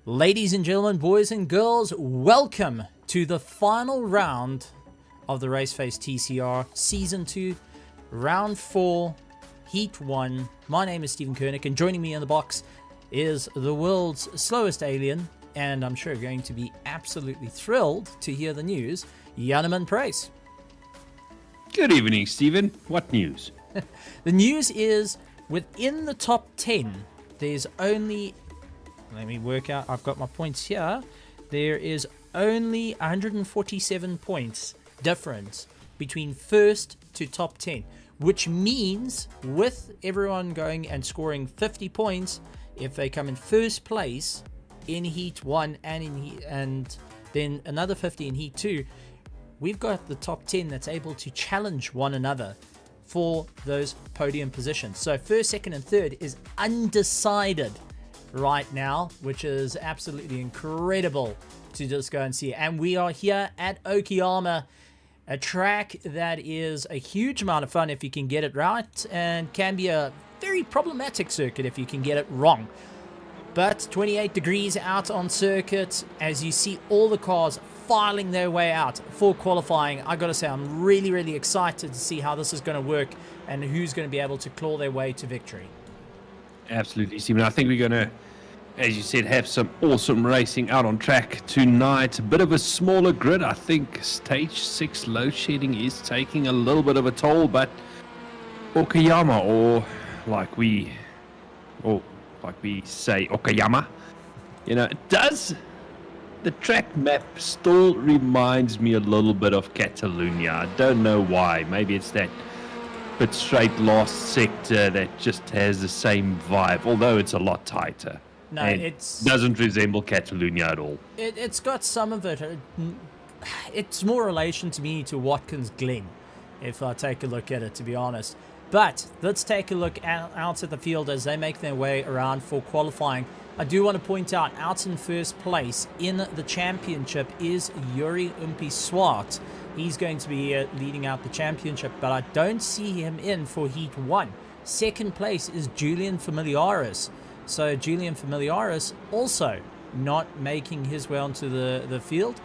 Ladies and gentlemen, boys and girls, welcome to the final round of the Raceface TCR Season 2, Round 4, Heat 1. My name is Stephen Koenig, and joining me in the box is the world's slowest alien, and I'm sure going to be absolutely thrilled to hear the news, Nine5. Good evening, Stephen. What news? The news is, within the top 10, there's only... Let me work out. I've got my points here. There is only 147 points difference between first to top 10, which means with everyone going and scoring 50 points, if they come in first place in Heat 1 and then another 50 in Heat 2, we've got the top 10 that's able to challenge one another for those podium positions. So first, second, and third is undecided right now, which is absolutely incredible to just go and see. And we are here at Okayama, a track that is a huge amount of fun if you can get it right, and can be a very problematic circuit if you can get it wrong. But 28 degrees out on circuit, as you see all the cars filing their way out for qualifying. I gotta say, I'm really excited to see how this is going to work and who's going to be able to claw their way to victory. Absolutely, Stephen. I think we're going to, as you said, have some awesome racing out on track tonight. A bit of a smaller grid. I think stage 6 load shedding is taking a little bit of a toll, but Okayama, or like we say Okayama, the track map still reminds me a little bit of Catalonia. I don't know why. Maybe it's that bit straight last sector that just has the same vibe, although it's a lot tighter. No, it doesn't resemble Catalonia at all. It's got some of it. It's more relation to me to Watkins Glen, if I take a look at it, to be honest. But let's take a look out at the field as they make their way around for qualifying. I do want to point out in first place in the championship is Yuri Umpi-Swart. He's going to be leading out the championship, but I don't see him in for Heat 1. Second place is Julian Familiaris. So Julian Familiaris also not making his way onto the field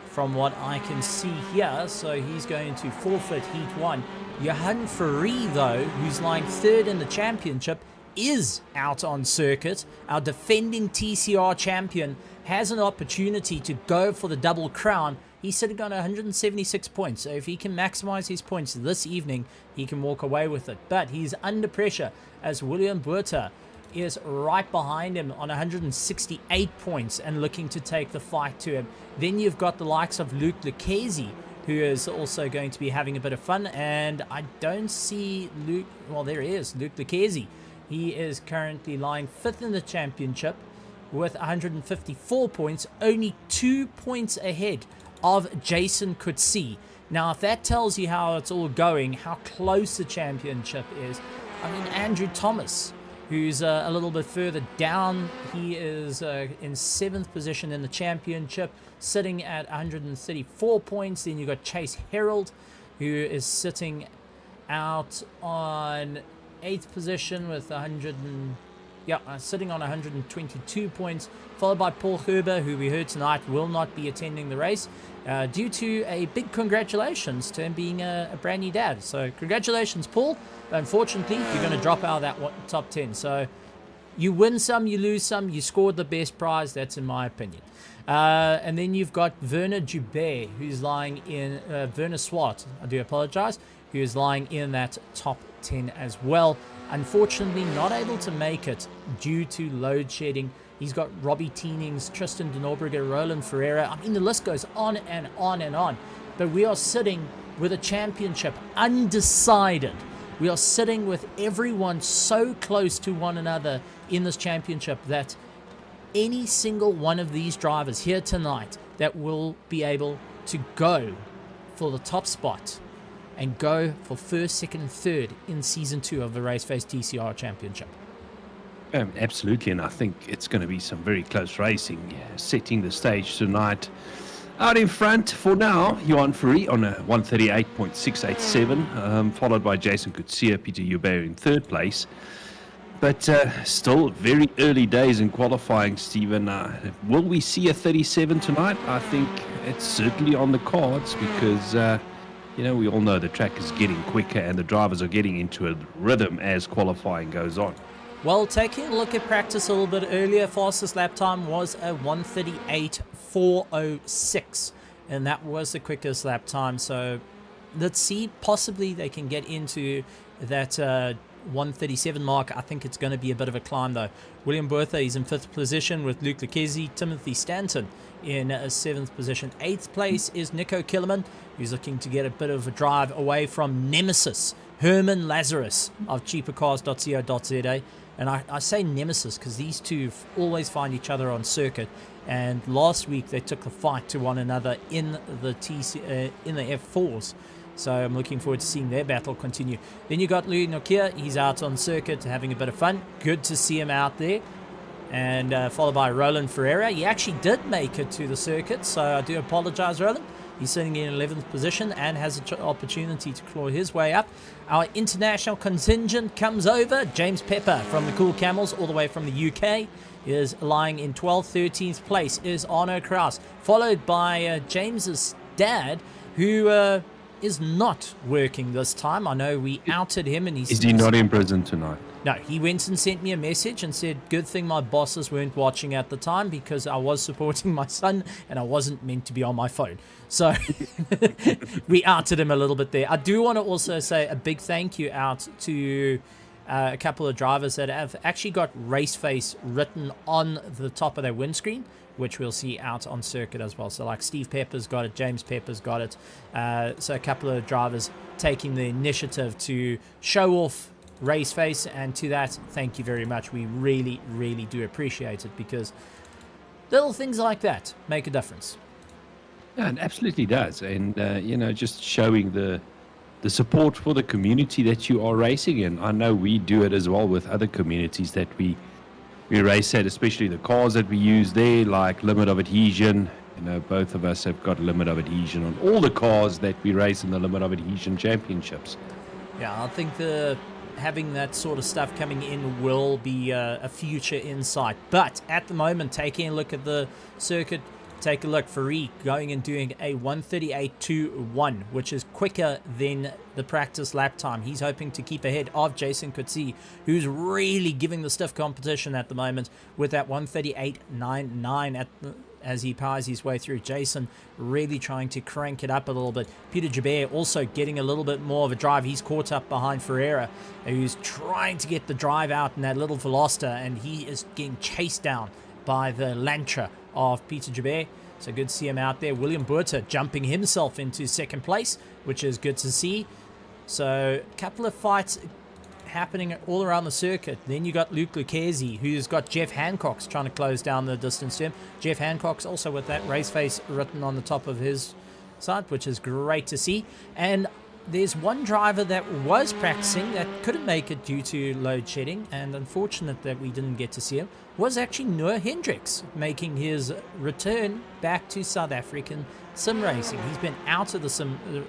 from what I can see here. So he's going to forfeit Heat 1. Johan Ferree, though, who's lying third in the championship, is out on circuit. Our defending TCR champion has an opportunity to go for the double crown. He's sitting on 176 points, so if he can maximize his points this evening, he can walk away with it. But he's under pressure as William Buerta is right behind him on 168 points and looking to take the fight to him. Then you've got the likes of Luke Lucchesi, who is also going to be having a bit of fun, and I don't see Luke. Well, there he is, Luke Lucchesi. He is currently lying 5th in the championship with 154 points, only 2 points ahead of Jason Coetzee. Now, if that tells you how it's all going, how close the championship is, I mean, Andrew Thomas, who's a little bit further down, he is in 7th position in the championship, sitting at 134 points. Then you've got Chase Herald, who is sitting out on 8th position with sitting on 122 points, followed by Paul Gerber, who we heard tonight will not be attending the race due to a big congratulations to him being a brand new dad. So congratulations, Paul. But unfortunately, you're going to drop out of that top 10. So you win some, you lose some, you scored the best prize. That's in my opinion. And then you've got Werner Joubert, who's lying in Werner Swart, I do apologize, who is lying in that top 10 as well. Unfortunately, not able to make it due to load shedding. He's got Robbie Teenings, Tristan de Norberger, Roland Ferreira. I mean, the list goes on and on and on. But we are sitting with a championship undecided. We are sitting with everyone so close to one another in this championship that any single one of these drivers here tonight that will be able to go for the top spot and go for first, second, and third in Season 2 of the Raceface TCR Championship. Absolutely, and I think it's going to be some very close racing, setting the stage tonight. Out in front for now, Johan Ferree on a 138.687, followed by Jason Coetzee, Peter Joubert in third place. But still very early days in qualifying, Stephen. Will we see a 37 tonight? I think it's certainly on the cards because, we all know the track is getting quicker and the drivers are getting into a rhythm as qualifying goes on. Well, taking a look at practice a little bit earlier, fastest lap time was a 1:38.406, and that was the quickest lap time. So let's see, possibly they can get into that 1:37 mark. I think it's going to be a bit of a climb though. William Bertha, he's in 5th position with Luke Lucchesi. Timothy Stanton in 7th position. 8th place is Nico Killerman, who's looking to get a bit of a drive away from Nemesis Herman Lazarus of cheapercars.co.za. And I say nemesis because these two always find each other on circuit. And last week they took the fight to one another in the F4s. So I'm looking forward to seeing their battle continue. Then you got Louis Nokia. He's out on circuit having a bit of fun. Good to see him out there. And followed by Roland Ferreira. He actually did make it to the circuit, so I do apologize, Roland. He's sitting in 11th position and has an opportunity to claw his way up. Our international contingent comes over. James Pepper from the Cool Camels, all the way from the UK, is lying in 12th. 13th place is Arno Kraus, followed by James's dad, who is not working this time. I know we outed him, and is he not in prison tonight? No, he went and sent me a message and said, good thing my bosses weren't watching at the time because I was supporting my son and I wasn't meant to be on my phone. So we outed him a little bit there. I do want to also say a big thank you out to a couple of drivers that have actually got Raceface written on the top of their windscreen, which we'll see out on circuit as well. So like Steve Pepper's got it, James Pepper's got it. So a couple of drivers taking the initiative to show off Raceface, and to that, thank you very much. We really, really do appreciate it because little things like that make a difference. Yeah, it absolutely does. And, just showing the support for the community that you are racing in. I know we do it as well with other communities that we race at, especially the cars that we use there, like limit of adhesion. Both of us have got limit of adhesion on all the cars that we race in the limit of adhesion championships. Yeah, I think having that sort of stuff coming in will be a future insight. But at the moment, taking a look at the circuit, take a look. Farid going and doing a 1:38.21, which is quicker than the practice lap time. He's hoping to keep ahead of Jason Coetzee, who's really giving the stiff competition at the moment with that 1:38.99 as he powers his way through. Jason really trying to crank it up a little bit. Peter Jabert also getting a little bit more of a drive. He's caught up behind Ferreira, who's trying to get the drive out in that little Veloster, and he is getting chased down by the Lantra of Peter Jabert. So good to see him out there. William Buerta jumping himself into 2nd place, which is good to see. So a couple of fights happening all around the circuit. Then you got Luke Lucchesi, who's got Jeff Hancock's trying to close down the distance to him. Jeff Hancock's also with that Raceface written on the top of his side, which is great to see. And there's one driver that was practicing that couldn't make it due to load shedding, and unfortunate that we didn't get to see him, was actually Noah Hendricks making his return back to South African sim racing. He's been out of the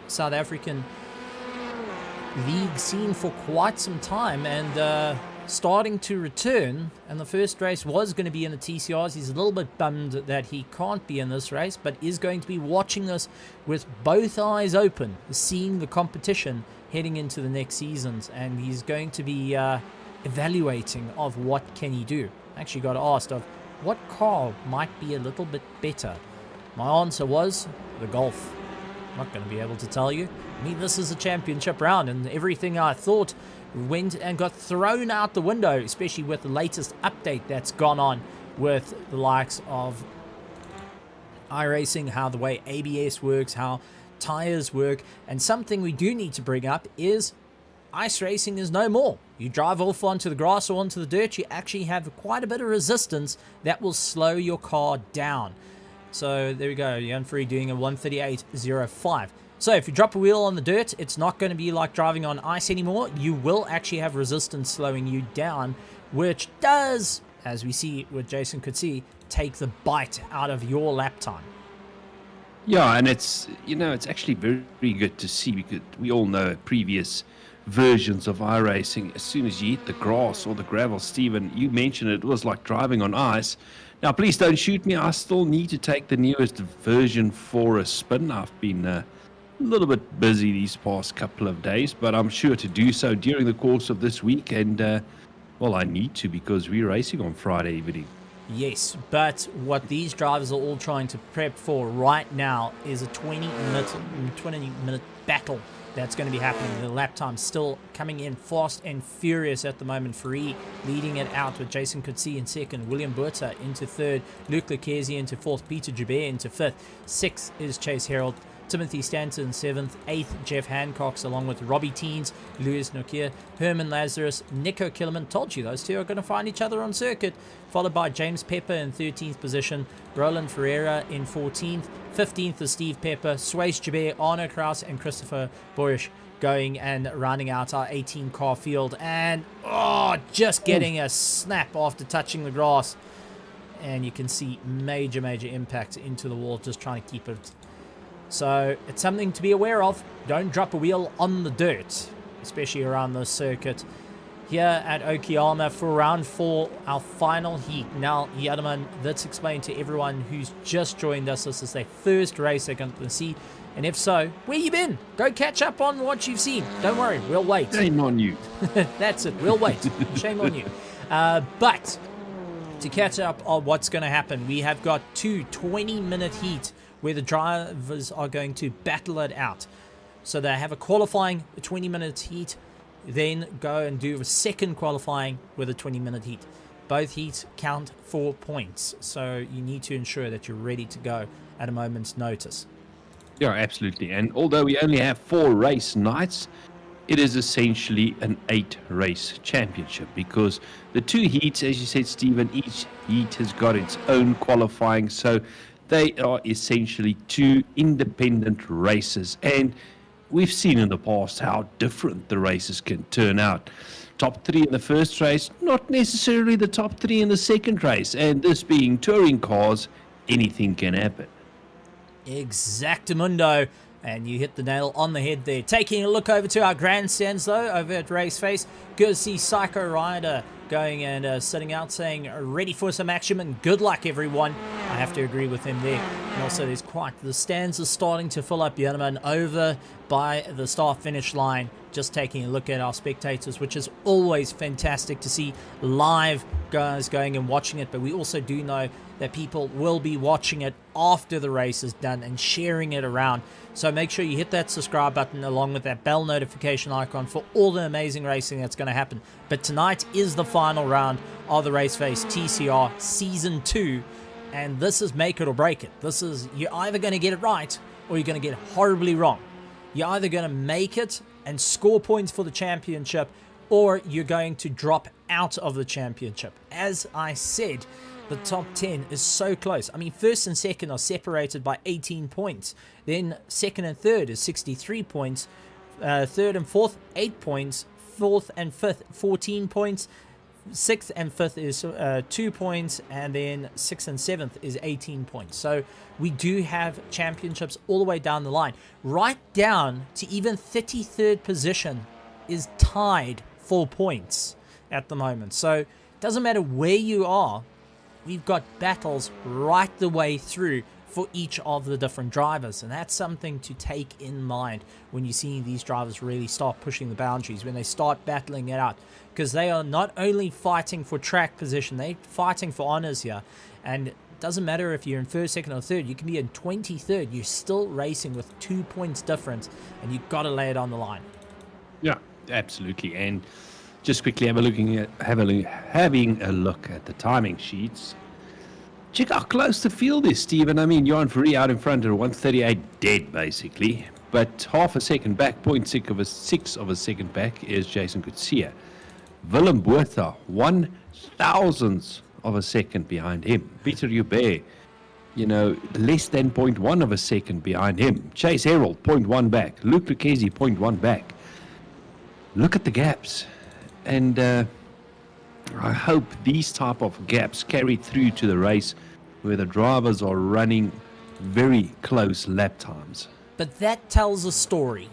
South African league scene for quite some time, and starting to return, and the first race was going to be in the TCRs. He's a little bit bummed that he can't be in this race, but is going to be watching this with both eyes open, seeing the competition heading into the next seasons, and he's going to be evaluating of what can he do. Actually got asked of what car might be a little bit better. My answer was the Golf. I'm not going to be able to tell you. I mean, this is a championship round, and everything I thought went and got thrown out the window, especially with the latest update that's gone on with the likes of Iracing, how the way ABS works, how tires work. And something we do need to bring up is ice racing is no more. You drive off onto the grass or onto the dirt, you actually have quite a bit of resistance that will slow your car down. So there we go, Jan Free doing a 1:38.05. So if you drop a wheel on the dirt, it's not going to be like driving on ice anymore. You will actually have resistance slowing you down, which does, as we see with Jason Coetzee, take the bite out of your lap time. Yeah, and it's actually very, very good to see, because we all know previous versions of iRacing. As soon as you hit the grass or the gravel, Stephen, you mentioned it was like driving on ice. Now, please don't shoot me. I still need to take the newest version for a spin. I've been a little bit busy these past couple of days, but I'm sure to do so during the course of this week. And, well, I need to because we're racing on Friday evening. Yes, but what these drivers are all trying to prep for right now is a 20-minute battle that's going to be happening. The lap time still coming in fast and furious at the moment. Free leading it out with Jason Coetzee in second, William Buerta into third, Luke Lucchesi into fourth, Peter Joubert into fifth, sixth is Chase Herald, Timothy Stanton 7th, 8th Jeff Hancox, along with Robbie Teens, Louis Nokia, Herman Lazarus, Nico Killerman. Told you those two are going to find each other on circuit. Followed by James Pepper in 13th position, Roland Ferreira in 14th, 15th is Steve Pepper, Suez Joubert, Arno Kraus, and Christopher Borush going and rounding out our 18 car field. And just getting a snap after touching the grass, and you can see major impact into the wall, just trying to keep it. So it's something to be aware of. Don't drop a wheel on the dirt, especially around the circuit. Here at Okayama for round 4, our final heat. Now, Yadaman, let's explain to everyone who's just joined us. This is their first race they're going to see. And if so, where you been? Go catch up on what you've seen. Don't worry, we'll wait. Shame on you. That's it, we'll wait. Shame on you. But to catch up on what's going to happen, we have got 2 20-minute heats where the drivers are going to battle it out. So they have a qualifying 20-minute heat, then go and do a second qualifying with a 20-minute heat. Both heats count for points, so you need to ensure that you're ready to go at a moment's notice. Yeah, absolutely. And although we only have 4 race nights, it is essentially an 8-race championship, because the 2 heats, as you said, Stephen, each heat has got its own qualifying, so they are essentially 2 independent races. And we've seen in the past how different the races can turn out. Top 3 in the first race, not necessarily the top 3 in the second race. And this being touring cars, anything can happen. Exactamundo. And you hit the nail on the head there. Taking a look over to our grandstands, though, over at Raceface. Good to see Psycho Rider going and sitting out saying, ready for some action and good luck, everyone. I have to agree with him there. And also, the stands are starting to fill up, gentlemen, over by the start-finish line. Just taking a look at our spectators, which is always fantastic to see live guys going and watching it. But we also do know that people will be watching it after the race is done and sharing it around. So make sure you hit that subscribe button along with that bell notification icon for all the amazing racing that's going to happen. But tonight is the final round of the Raceface TCR Season 2. And this is make it or break it. This is, you're either going to get it right or you're going to get it horribly wrong. You're either going to make it and score points for the championship, or you're going to drop out of the championship. As I said, the top 10 is so close. I mean, first and second are separated by 18 points. Then second and third is 63 points. Third and fourth, 8 points. Fourth and fifth, 14 points. Sixth and fifth is 2 points, and then sixth and seventh is 18 points. So we do have championships all the way down the line. Right down to even 33rd position is tied for points at the moment. So it doesn't matter where you are, we've got battles right the way through for each of the different drivers, and that's something to take in mind when you see these drivers really start pushing the boundaries, when they start battling it out, because they are not only fighting for track position, they're fighting for honors here. And it doesn't matter if you're in first, second, or third, you can be in 23rd, you're still racing with 2 points difference, and you've got to lay it on the line. Yeah, absolutely. And just quickly having a look at the timing sheets. Check how close the field is, Stephen. I mean, Johan Ferrari out in front at 138 dead, basically. But half a second back, 0.6 of a second back is Jason Coetzee. Willem Buerta, 1/1000th of a second behind him. Peter Joubert, less than 0.1 of a second behind him. Chase Herald, 0.1 back. Luke Lucchesi, 0.1 back. Look at the gaps. And I hope these type of gaps carry through to the race where the drivers are running very close lap times. But that tells a story.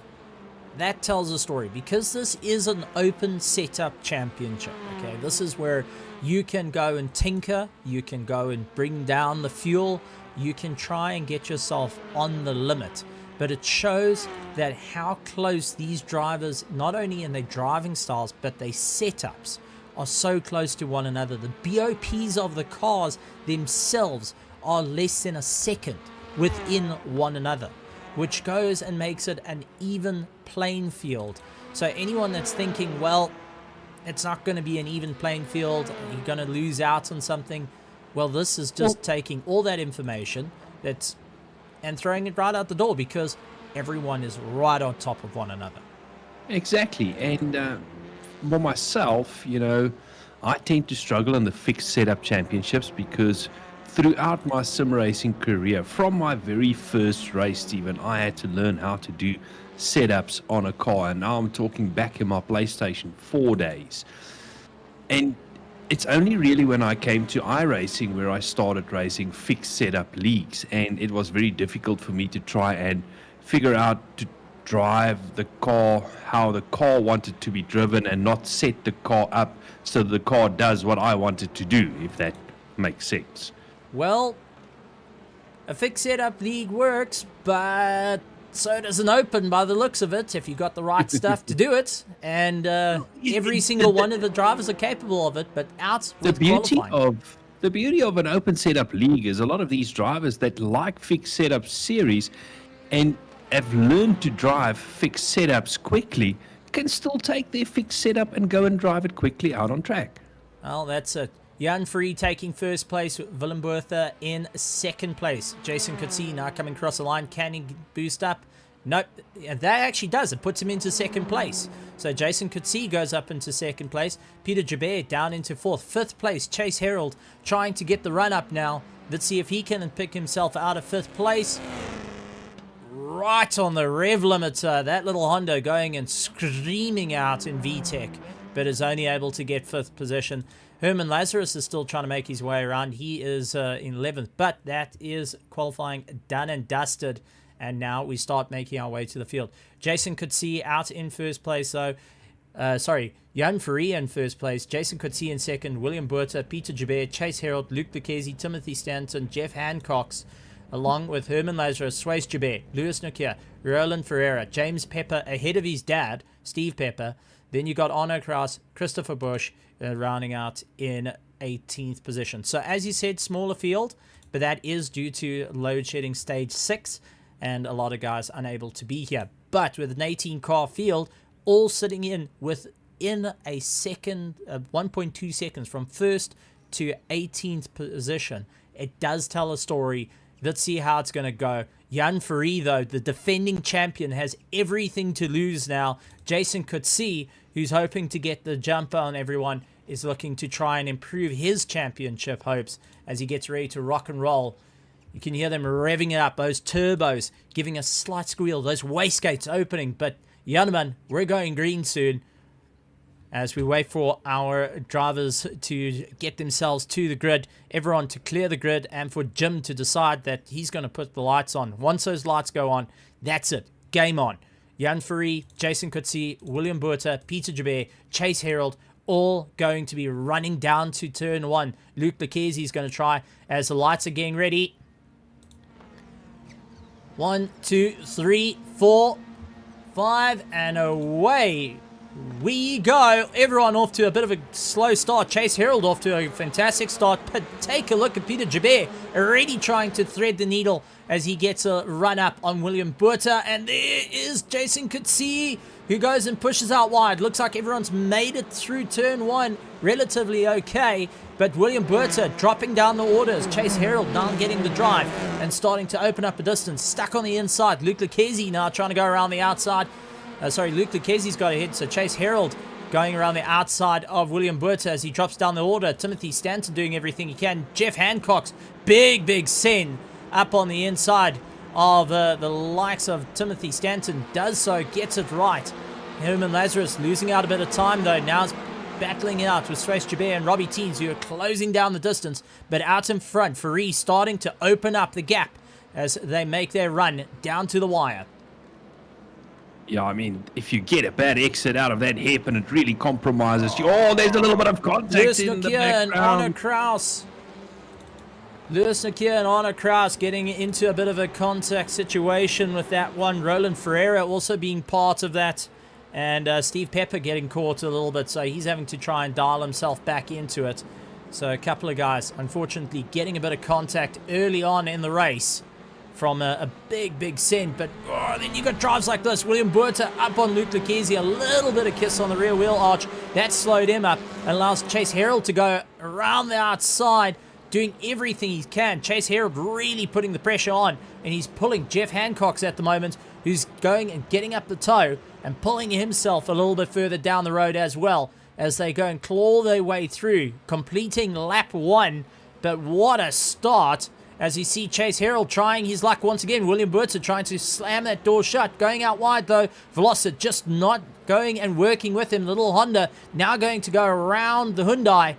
that tells a story, because this is an open setup championship. Okay, this is where you can go and tinker, you can go and bring down the fuel, you can try and get yourself on the limit. But it shows that how close these drivers, not only in their driving styles, but their setups, are so close to one another. The BOPs of the cars themselves are less than a second within one another, which goes and makes it an even playing field. So anyone that's thinking, well, it's not going to be an even playing field, you're going to lose out on something, well, this is just taking all that information and throwing it right out the door, because everyone is right on top of one another. Exactly. And for myself, you know, I tend to struggle in the fixed setup championships because throughout my sim racing career, from my very first race, Stephen, I had to learn how to do setups on a car. And now I'm talking back in my PlayStation 4 days. And it's only really when I came to Iracing where I started racing fixed setup leagues. And it was very difficult for me to try and figure out to drive the car how the car wanted to be driven and not set the car up so the car does what I want it to do, if that makes sense. Well, a fixed setup league works, but so does an open by the looks of it, if you got the right stuff to do it. And every single one of the drivers are capable of it, but out with qualifying. The beauty of an open setup league is a lot of these drivers that like fixed setup series and have learned to drive fixed setups quickly can still take their fixed setup and go and drive it quickly out on track. Well, that's it. Jan Free taking first place, Willem Bertha in second place. Jason Coetzee now coming across the line. Can he boost up? Nope. That actually does. It puts him into second place. So Jason Coetzee goes up into second place. Peter Joubert down into fourth. Fifth place, Chase Herald trying to get the run up now. Let's see if he can pick himself out of fifth place. Right on the rev limiter. That little Honda going and screaming out in VTEC, but is only able to get fifth position. Herman Lazarus is still trying to make his way around. He is in 11th, but that is qualifying done and dusted. And now we start making our way to the field. Jason Coetzee out in first place, though. Jan Faria in first place. Jason Coetzee in second. William Bertha, Peter Joubert, Chase Herald, Luke Lucchese, Timothy Stanton, Jeff Hancox, along with Herman Lazarus, Swayze Joubert, Lewis Nokia, Roland Ferreira, James Pepper ahead of his dad, Steve Pepper. Then you got Arno Kraus, Christopher Busch, rounding out in 18th position. So as you said, smaller field, but that is due to load shedding stage 6 and a lot of guys unable to be here. But with an 18 car field, all sitting in within a second, 1.2 seconds from first to 18th position, it does tell a story. Let's see how it's going to go. Jan Faria, though, the defending champion, has everything to lose now. Jason Coetzee, who's hoping to get the jumper on everyone, is looking to try and improve his championship hopes as he gets ready to rock and roll. You can hear them revving it up, those turbos giving a slight squeal, those wastegates opening. But Janeman, we're going green soon. As we wait for our drivers to get themselves to the grid, everyone to clear the grid, and for Jim to decide that he's going to put the lights on. Once those lights go on, that's it. Game on. Jan Faria, Jason Coetzee, William Bertha, Peter Joubert, Chase Herald, all going to be running down to turn 1. Luke Lucchese is going to try as the lights are getting ready. 1, 2, 3, 4, 5, and away we go. Everyone off to a bit of a slow start. Chase Herald off to a fantastic start. But take a look at Peter Joubert already trying to thread the needle as he gets a run up on William Bertha. And there is Jason Coetzee, who goes and pushes out wide. Looks like everyone's made it through turn 1 relatively okay. But William Bertha dropping down the orders. Chase Herald now getting the drive and starting to open up a distance. Stuck on the inside. Luke Lucchese now trying to go around the outside. Luke Lucchese's got ahead, so Chase Herald going around the outside of William Bertha as he drops down the order. Timothy Stanton doing everything he can. Jeff Hancox, big send up on the inside of the likes of Timothy Stanton. Does so, gets it right. Herman Lazarus losing out a bit of time, though. Now is battling it out with Swayze Joubert and Robbie Teens, who are closing down the distance. But out in front, Faria starting to open up the gap as they make their run down to the wire. Yeah, I mean, if you get a bad exit out of that hairpin, it really compromises you. Oh, there's a little bit of contact Lewis in the Nokia and Arno background. Kraus. Lewis Nokia and Arno Kraus getting into a bit of a contact situation with that one. Roland Ferreira also being part of that. And Steve Pepper getting caught a little bit, so he's having to try and dial himself back into it. So a couple of guys, unfortunately, getting a bit of contact early on in the race from a big send. But then you got drives like this. William Buerta up on Luke Lucchese, a little bit of kiss on the rear wheel arch. That slowed him up and allows Chase Herald to go around the outside, doing everything he can. Chase Herald really putting the pressure on, and he's pulling Jeff Hancock's at the moment, who's going and getting up the toe and pulling himself a little bit further down the road as well, as they go and claw their way through, completing lap 1. But what a start, as you see Chase Herald trying his luck once again. William Buerta trying to slam that door shut, going out wide though. Veloster just not going and working with him. Little Honda now going to go around the Hyundai,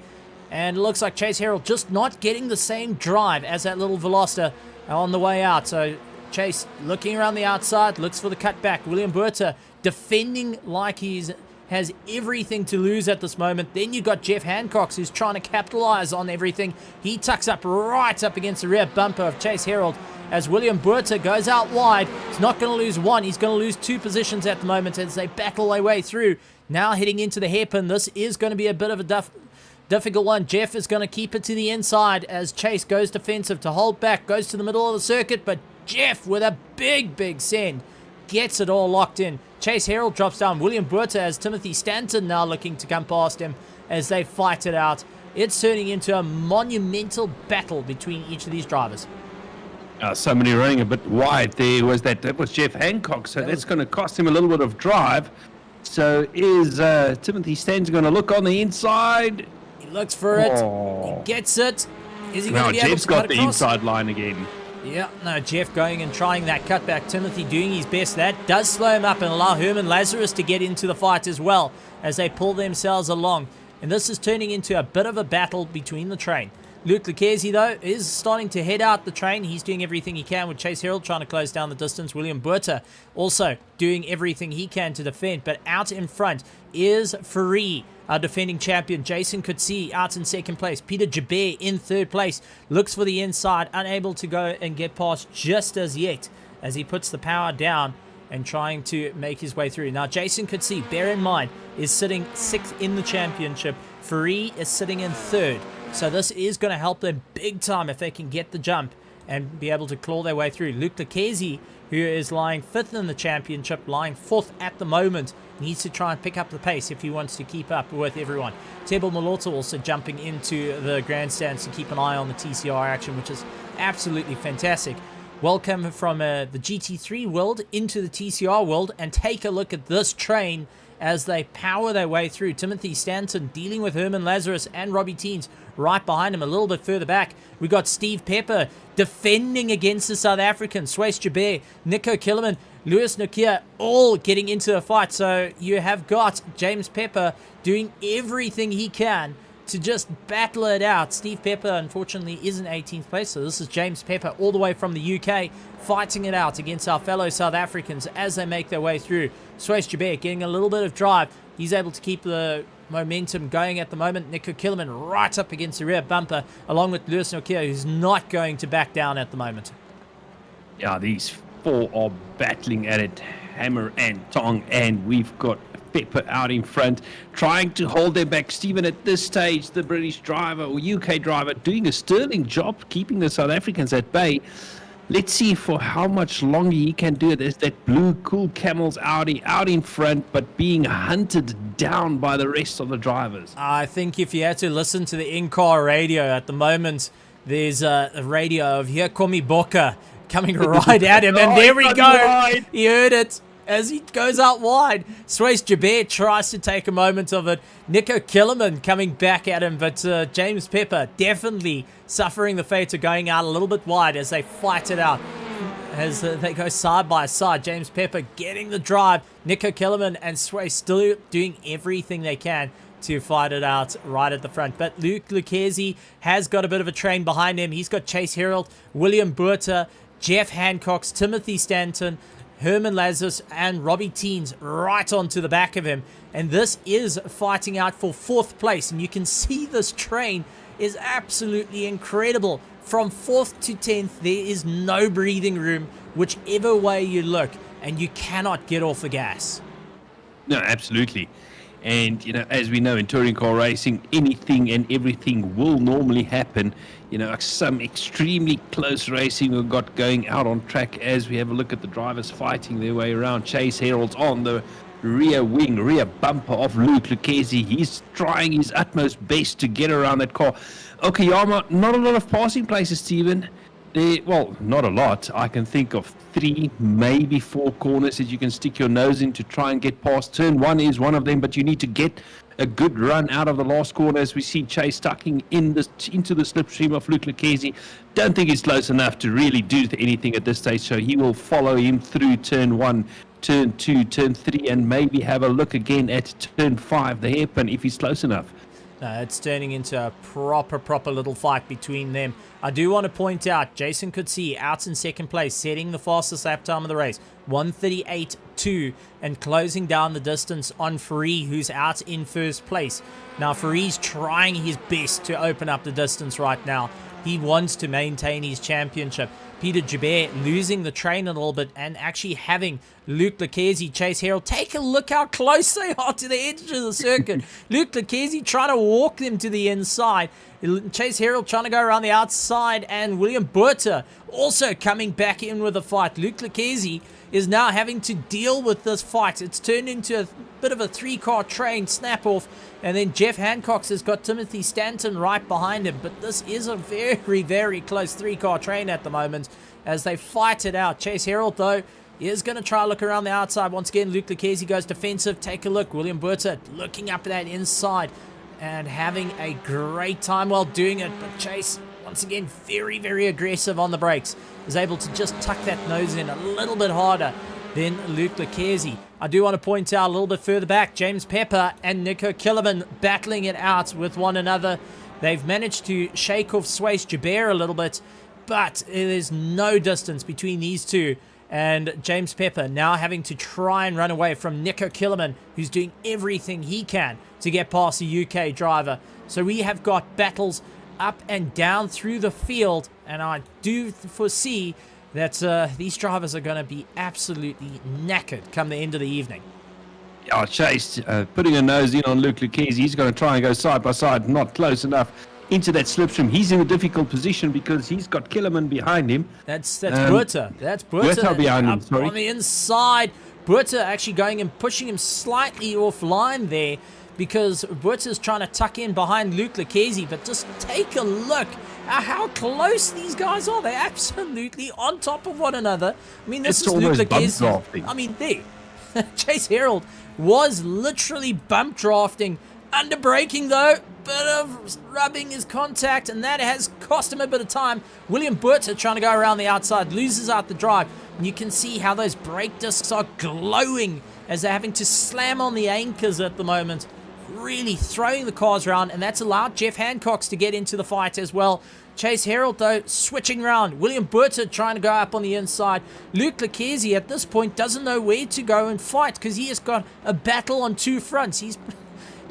and it looks like Chase Herald just not getting the same drive as that little Veloster on the way out. So Chase looking around the outside, looks for the cutback. William Buerta defending like he's has everything to lose at this moment. Then you got Jeff Hancock, who's trying to capitalize on everything. He tucks up right up against the rear bumper of Chase Herald as William Buerta goes out wide. He's not going to lose one. He's going to lose 2 positions at the moment as they battle their way through. Now heading into the hairpin. This is going to be a bit of a difficult one. Jeff is going to keep it to the inside as Chase goes defensive to hold back. Goes to the middle of the circuit, but Jeff with a big send gets it all locked in. Chase Herald drops down. William Buerta as Timothy Stanton now looking to come past him as they fight it out. It's turning into a monumental battle between each of these drivers. Somebody running a bit wide there that was Jeff Hancock, so that's going to cost him a little bit of drive. So is Timothy Stanton going to look on the inside? He looks for it. He gets it. Is he going to be able Jeff's to got cut the across? inside line again. Yeah, no, Jeff going and trying that cutback. Timothy doing his best. That does slow him up and allow Herman Lazarus to get into the fight as well as they pull themselves along. And this is turning into a bit of a battle between the train. Luke Lucchese, though, is starting to head out the train. He's doing everything he can with Chase Herald trying to close down the distance. William Buerta also doing everything he can to defend. But out in front is Ferrari, our defending champion. Jason Coetzee out in second place. Peter Jabir in third place. Looks for the inside, unable to go and get past just as yet as he puts the power down and trying to make his way through. Now, Jason Coetzee, bear in mind, is sitting 6th in the championship. Ferrari is sitting in 3rd. So this is going to help them big time if they can get the jump and be able to claw their way through. Luke Lucchese, who is lying 5th in the championship, lying 4th at the moment, needs to try and pick up the pace if he wants to keep up with everyone. Tebo Malota also jumping into the grandstands to keep an eye on the TCR action, which is absolutely fantastic. Welcome from the GT3 world into the TCR world, and take a look at this train as they power their way through. Timothy Stanton dealing with Herman Lazarus and Robbie Teens right behind him a little bit further back. We got Steve Pepper defending against the South Africans. Swayze Jabir, Nico Killerman, Lewis Nokia all getting into the fight. So you have got James Pepper doing everything he can to just battle it out. Steve Pepper, unfortunately, is in 18th place. So this is James Pepper all the way from the UK fighting it out against our fellow South Africans as they make their way through. Swayze Jabir getting a little bit of drive. He's able to keep the momentum going at the moment. Nico Killerman right up against the rear bumper, along with Lewis Nokia, who's not going to back down at the moment. Yeah, these 4 are battling at it, hammer and tong, and we've got Pepper out in front, trying to hold them back. Stephen, at this stage, the British driver or UK driver doing a sterling job keeping the South Africans at bay. Let's see for how much longer he can do it. There's that blue Cool Camels Audi out in front, but being hunted down by the rest of the drivers. I think if you had to listen to the in-car radio at the moment, there's a radio of Here Komi Boka coming right at him, and there we go. Wide. He heard it as he goes out wide. Swayze Jabir tries to take a moment of it. Nico Killerman coming back at him, but James Pepper definitely suffering the fate of going out a little bit wide as they fight it out. As they go side by side, James Pepper getting the drive. Nico Killerman and Swayze still doing everything they can to fight it out right at the front. But Luke Lucchese has got a bit of a train behind him. He's got Chase Herald, William Buerta, Jeff Hancock, Timothy Stanton, Herman Lazarus and Robbie Teens right onto the back of him. And this is fighting out for 4th place. And you can see this train is absolutely incredible. From 4th to 10th, there is no breathing room, whichever way you look. And you cannot get off the gas. No, absolutely. And, as we know in touring car racing, anything and everything will normally happen. Some extremely close racing we've got going out on track as we have a look at the drivers fighting their way around. Chase Harold's on the rear bumper of Luke Lucchesi. He's trying his utmost best to get around that car. Okayama, not a lot of passing places, Stephen. Well, not a lot. I can think of 3, maybe 4 corners that you can stick your nose in to try and get past. Turn 1 is one of them, but you need to get a good run out of the last corner as we see Chase tucking into the slipstream of Luke Lucchesi. Don't think he's close enough to really do anything at this stage, so he will follow him through turn 1, turn 2, turn 3, and maybe have a look again at turn 5, the hairpin, if he's close enough. It's turning into a proper little fight between them. I do want to point out, Jason Coetzee out in 2nd place, setting the fastest lap time of the race, 1:38.2, and closing down the distance on Ferree, who's out in 1st place. Now, Ferree's trying his best to open up the distance right now. He wants to maintain his championship. Peter Joubert losing the train a little bit and actually having Luke Lucchesi, Chase Harold. Take a look how close they are to the edge of the circuit. Luke Lucchesi trying to walk them to the inside. Chase Harold trying to go around the outside, and William Burter also coming back in with a fight. Luke Lucchesi is now having to deal with this fight. It's turned into a bit of a 3-car train snap-off, and then Jeff Hancock has got Timothy Stanton right behind him. But this is a very close 3-car train at the moment as they fight it out. Chase Harold, though, is going to try to look around the outside. Once again, Luke Lucchesi goes defensive. Take a look. William Burter looking up at that inside and having a great time while doing it. But Chase, once again, very aggressive on the brakes. Is able to just tuck that nose in a little bit harder than Luke Lucchesi. I do want to point out a little bit further back, James Pepper and Nico Killerman battling it out with one another. They've managed to shake off Swace Joubert a little bit, but there's no distance between these two. And James Pepper now having to try and run away from Nico Killerman, who's doing everything he can to get past the UK driver. So we have got battles up and down through the field, and I do foresee that these drivers are going to be absolutely knackered come the end of the evening. Yeah, Chase putting a nose in on Luke Lucchesi. He's going to try and go side by side, not close enough into that slipstream. He's in a difficult position because he's got Killerman behind him. That's Burter. That's Burter behind him, sorry. On the inside. Burter actually going and pushing him slightly offline there, because Burter's trying to tuck in behind Luke Lucchesi. But just take a look at how close these guys are. They're absolutely on top of one another. I mean, this is Luke Lucchesi. I mean, there. Chase Harold was literally bump drafting. Under braking, though, bit of rubbing his contact, and that has cost him a bit of time. William Burter trying to go around the outside, loses out the drive, and you can see how those brake discs are glowing as they're having to slam on the anchors at the moment, really throwing the cars around, and that's allowed Jeff Hancock to get into the fight as well. Chase Harold, though, switching around. William Burter trying to go up on the inside. Luke Lucchesi at this point doesn't know where to go and fight because he has got a battle on 2 fronts.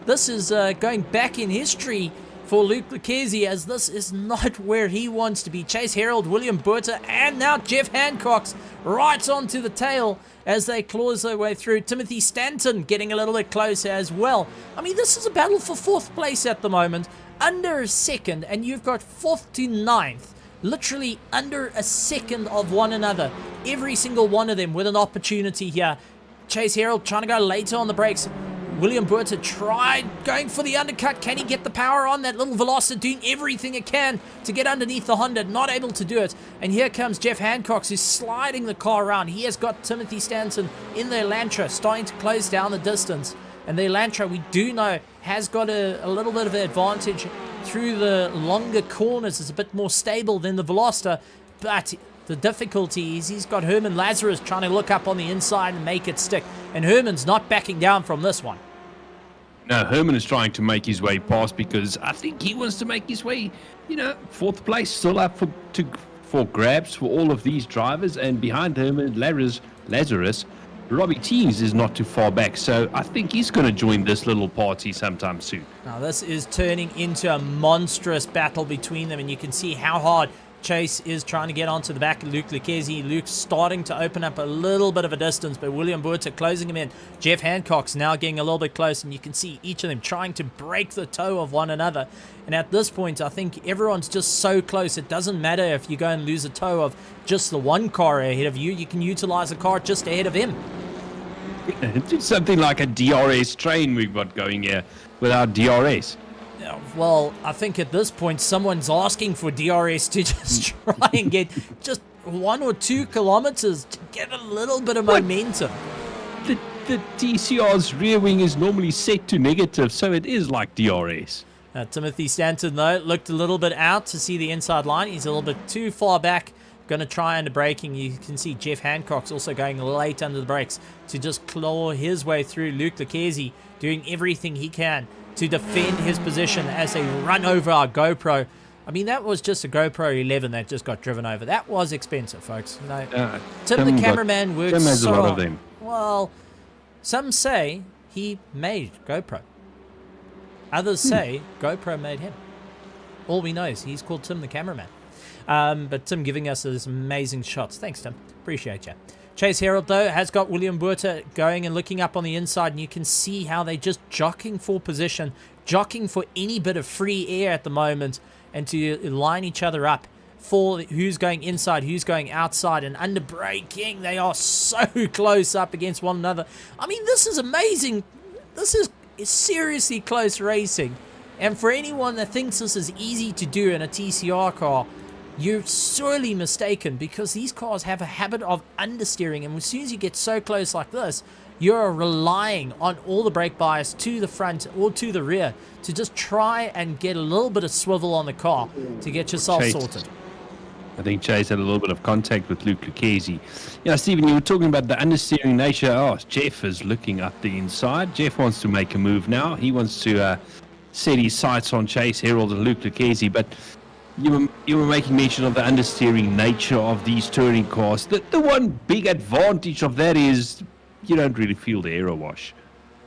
This is going back in history for Luke Lucchesi, as this is not where he wants to be. Chase Harold, William Burter, and now Jeff Hancock right onto the tail as they claws their way through. Timothy Stanton getting a little bit closer as well. I mean, this is a battle for 4th place at the moment. Under a second, and you've got 4th to 9th. Literally under a second of one another. Every single one of them with an opportunity here. Chase Harold trying to go later on the brakes. William Burter tried going for the undercut. Can he get the power on? That little Veloster doing everything it can to get underneath the Honda. Not able to do it. And here comes Jeff Hancock, who's sliding the car around. He has got Timothy Stanton in their Elantra, starting to close down the distance. And the Elantra, we do know, has got a little bit of an advantage through the longer corners. It's a bit more stable than the Veloster. But the difficulty is he's got Herman Lazarus trying to look up on the inside and make it stick. And Herman's not backing down from this one. No, Herman is trying to make his way past because I think he wants to make his way, 4th place, still up for grabs for all of these drivers, and behind him and Lazarus, Robbie Teens is not too far back, so I think he's going to join this little party sometime soon. Now this is turning into a monstrous battle between them, and you can see how hard Chase is trying to get onto the back of Luke Lucchesi. Luke's starting to open up a little bit of a distance, but William Buerta closing him in. Jeff Hancock's now getting a little bit close, and you can see each of them trying to break the toe of one another. And at this point, I think everyone's just so close. It doesn't matter if you go and lose a toe of just the one car ahead of you. You can utilize a car just ahead of him. It's something like a DRS train we've got going here with our DRS. Well, I think at this point, someone's asking for DRS to just try and get just 1 or 2 kilometers to get a little bit of momentum. The TCR's rear wing is normally set to negative, so it is like DRS. Timothy Stanton, though, looked a little bit out to see the inside line. He's a little bit too far back. Going to try under braking. You can see Jeff Hancock's also going late under the brakes to just claw his way through. Luke Lucchesi doing everything he can to defend his position as they run over our GoPro. I mean, that was just a GoPro 11 that just got driven over. That was expensive, folks. No, Tim the cameraman works Tim has so a lot hard. of them. Well, some say he made GoPro. Others say GoPro made him. All we know is he's called Tim the cameraman. But Tim giving us these amazing shots. Thanks, Tim. Appreciate you. Chase Harold, though, has got William Buerta going and looking up on the inside, and you can see how they're just jockeying for position, jockeying for any bit of free air at the moment, and to line each other up for who's going inside, who's going outside, and under braking. They are so close up against one another. I mean, this is amazing. This is seriously close racing. And for anyone that thinks this is easy to do in a TCR car, you're sorely mistaken, because these cars have a habit of understeering, and as soon as you get so close like this, you're relying on all the brake bias to the front or to the rear to just try and get a little bit of swivel on the car to get yourself sorted. I think Chase had a little bit of contact with Luke Lucchesi. Yeah, Stephen, you were talking about the understeering nature. Oh, Jeff is looking up the inside. Jeff wants to make a move now. He wants to set his sights on Chase Harold and Luke Lucchesi, but you were making mention of the understeering nature of these touring cars. The one big advantage of that is you don't really feel the aero wash.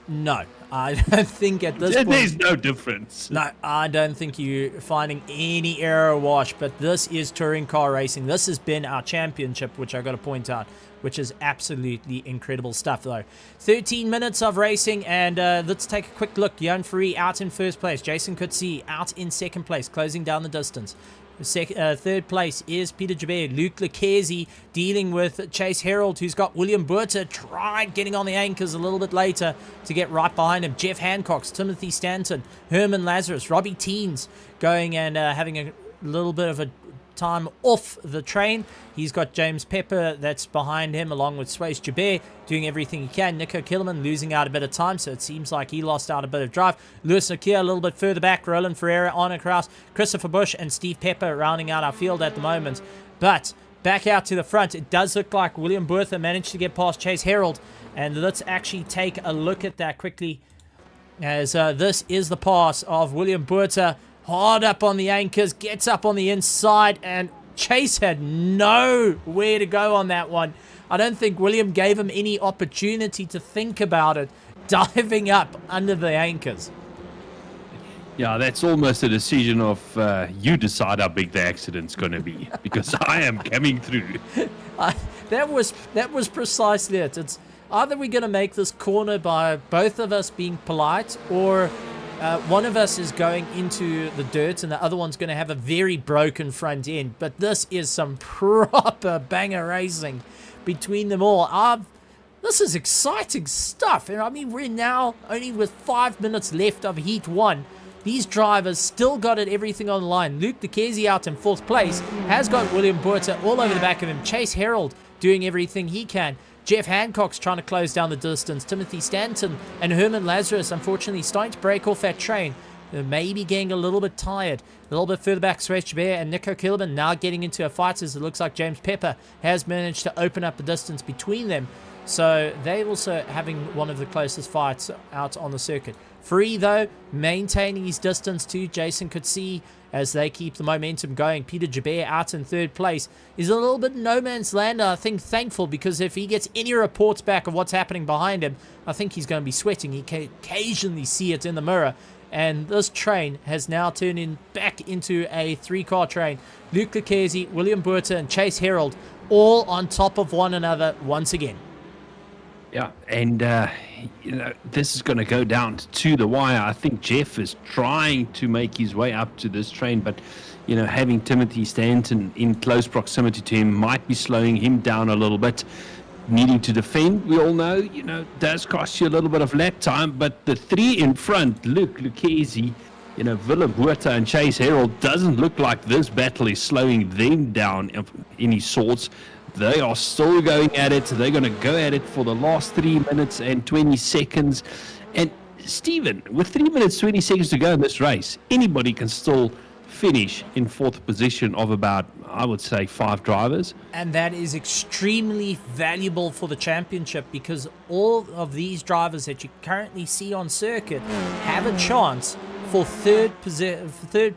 No, I don't think at this point... There's no difference. No, I don't think you're finding any aero wash, but this is touring car racing. This has been our championship, which I got to point out, which is absolutely incredible stuff, though. 13 minutes of racing, and let's take a quick look. Jan Free out in first place. Jason Coetzee out in second place, closing down the distance. Third place is Peter Joubert. Luke Lucchesi dealing with Chase Harold, who's got William Buerta. Tried getting on the anchors a little bit later to get right behind him. Jeff Hancock's, Timothy Stanton, Herman Lazarus, Robbie Teens going and having a little bit of a time off the train. He's got James Pepper that's behind him, along with Swayze Joubert doing everything he can. Nico Killerman losing out a bit of time, so it seems like he lost out a bit of drive. Lewis Nakia a little bit further back. Roland Ferreira on across. Christopher Bush and Steve Pepper rounding out our field at the moment. But back out to the front, it does look like William Buerta managed to get past Chase Harold, and let's actually take a look at that quickly, as this is the pass of William Buerta. Hard up on the anchors, gets up on the inside, and Chase had nowhere to go on that one. I don't think William gave him any opportunity to think about it, diving up under the anchors. Yeah, that's almost a decision of you decide how big the accident's going to be, because I am coming through. That was precisely it. It's either we're going to make this corner by both of us being polite, or one of us is going into the dirt and the other one's going to have a very broken front end. But this is some proper banger racing between them all. This is exciting stuff. And I mean, we're now only with 5 minutes left of Heat 1. These drivers still got everything on the line. Luke Lucchesi out in fourth place has got William Buerta all over the back of him. Chase Harold doing everything he can. Jeff Hancock's trying to close down the distance. Timothy Stanton and Herman Lazarus, unfortunately, starting to break off that train. They're maybe getting a little bit tired. A little bit further back, Swayze Joubert and Nico Killerman now getting into a fight, as it looks like James Pepper has managed to open up the distance between them. So they also having one of the closest fights out on the circuit. Free, though, maintaining his distance to Jason Coetzee as they keep the momentum going. Peter Jabeur out in third place is a little bit no man's land, I think, thankful, because if he gets any reports back of what's happening behind him, I think he's going to be sweating. He can occasionally see it in the mirror. And this train has now turned back into a 3-car train. Luke Lucchese, William Buerta, and Chase Herald all on top of one another once again. Yeah, and this is going to go down to the wire. I think Jeff is trying to make his way up to this train, but having Timothy Stanton in close proximity to him might be slowing him down a little bit. Needing to defend, we all know, does cost you a little bit of lap time, but the 3 in front, Luke Lucchese, Willem Buerta and Chase Herald, doesn't look like this battle is slowing them down of any sorts. They are still going at it. They're going to go at it for the last 3 minutes and 20 seconds. And Stephen, with 3 minutes, 20 seconds to go in this race, anybody can still finish in 4th position of about, I would say, 5 drivers. And that is extremely valuable for the championship, because all of these drivers that you currently see on circuit have a chance for third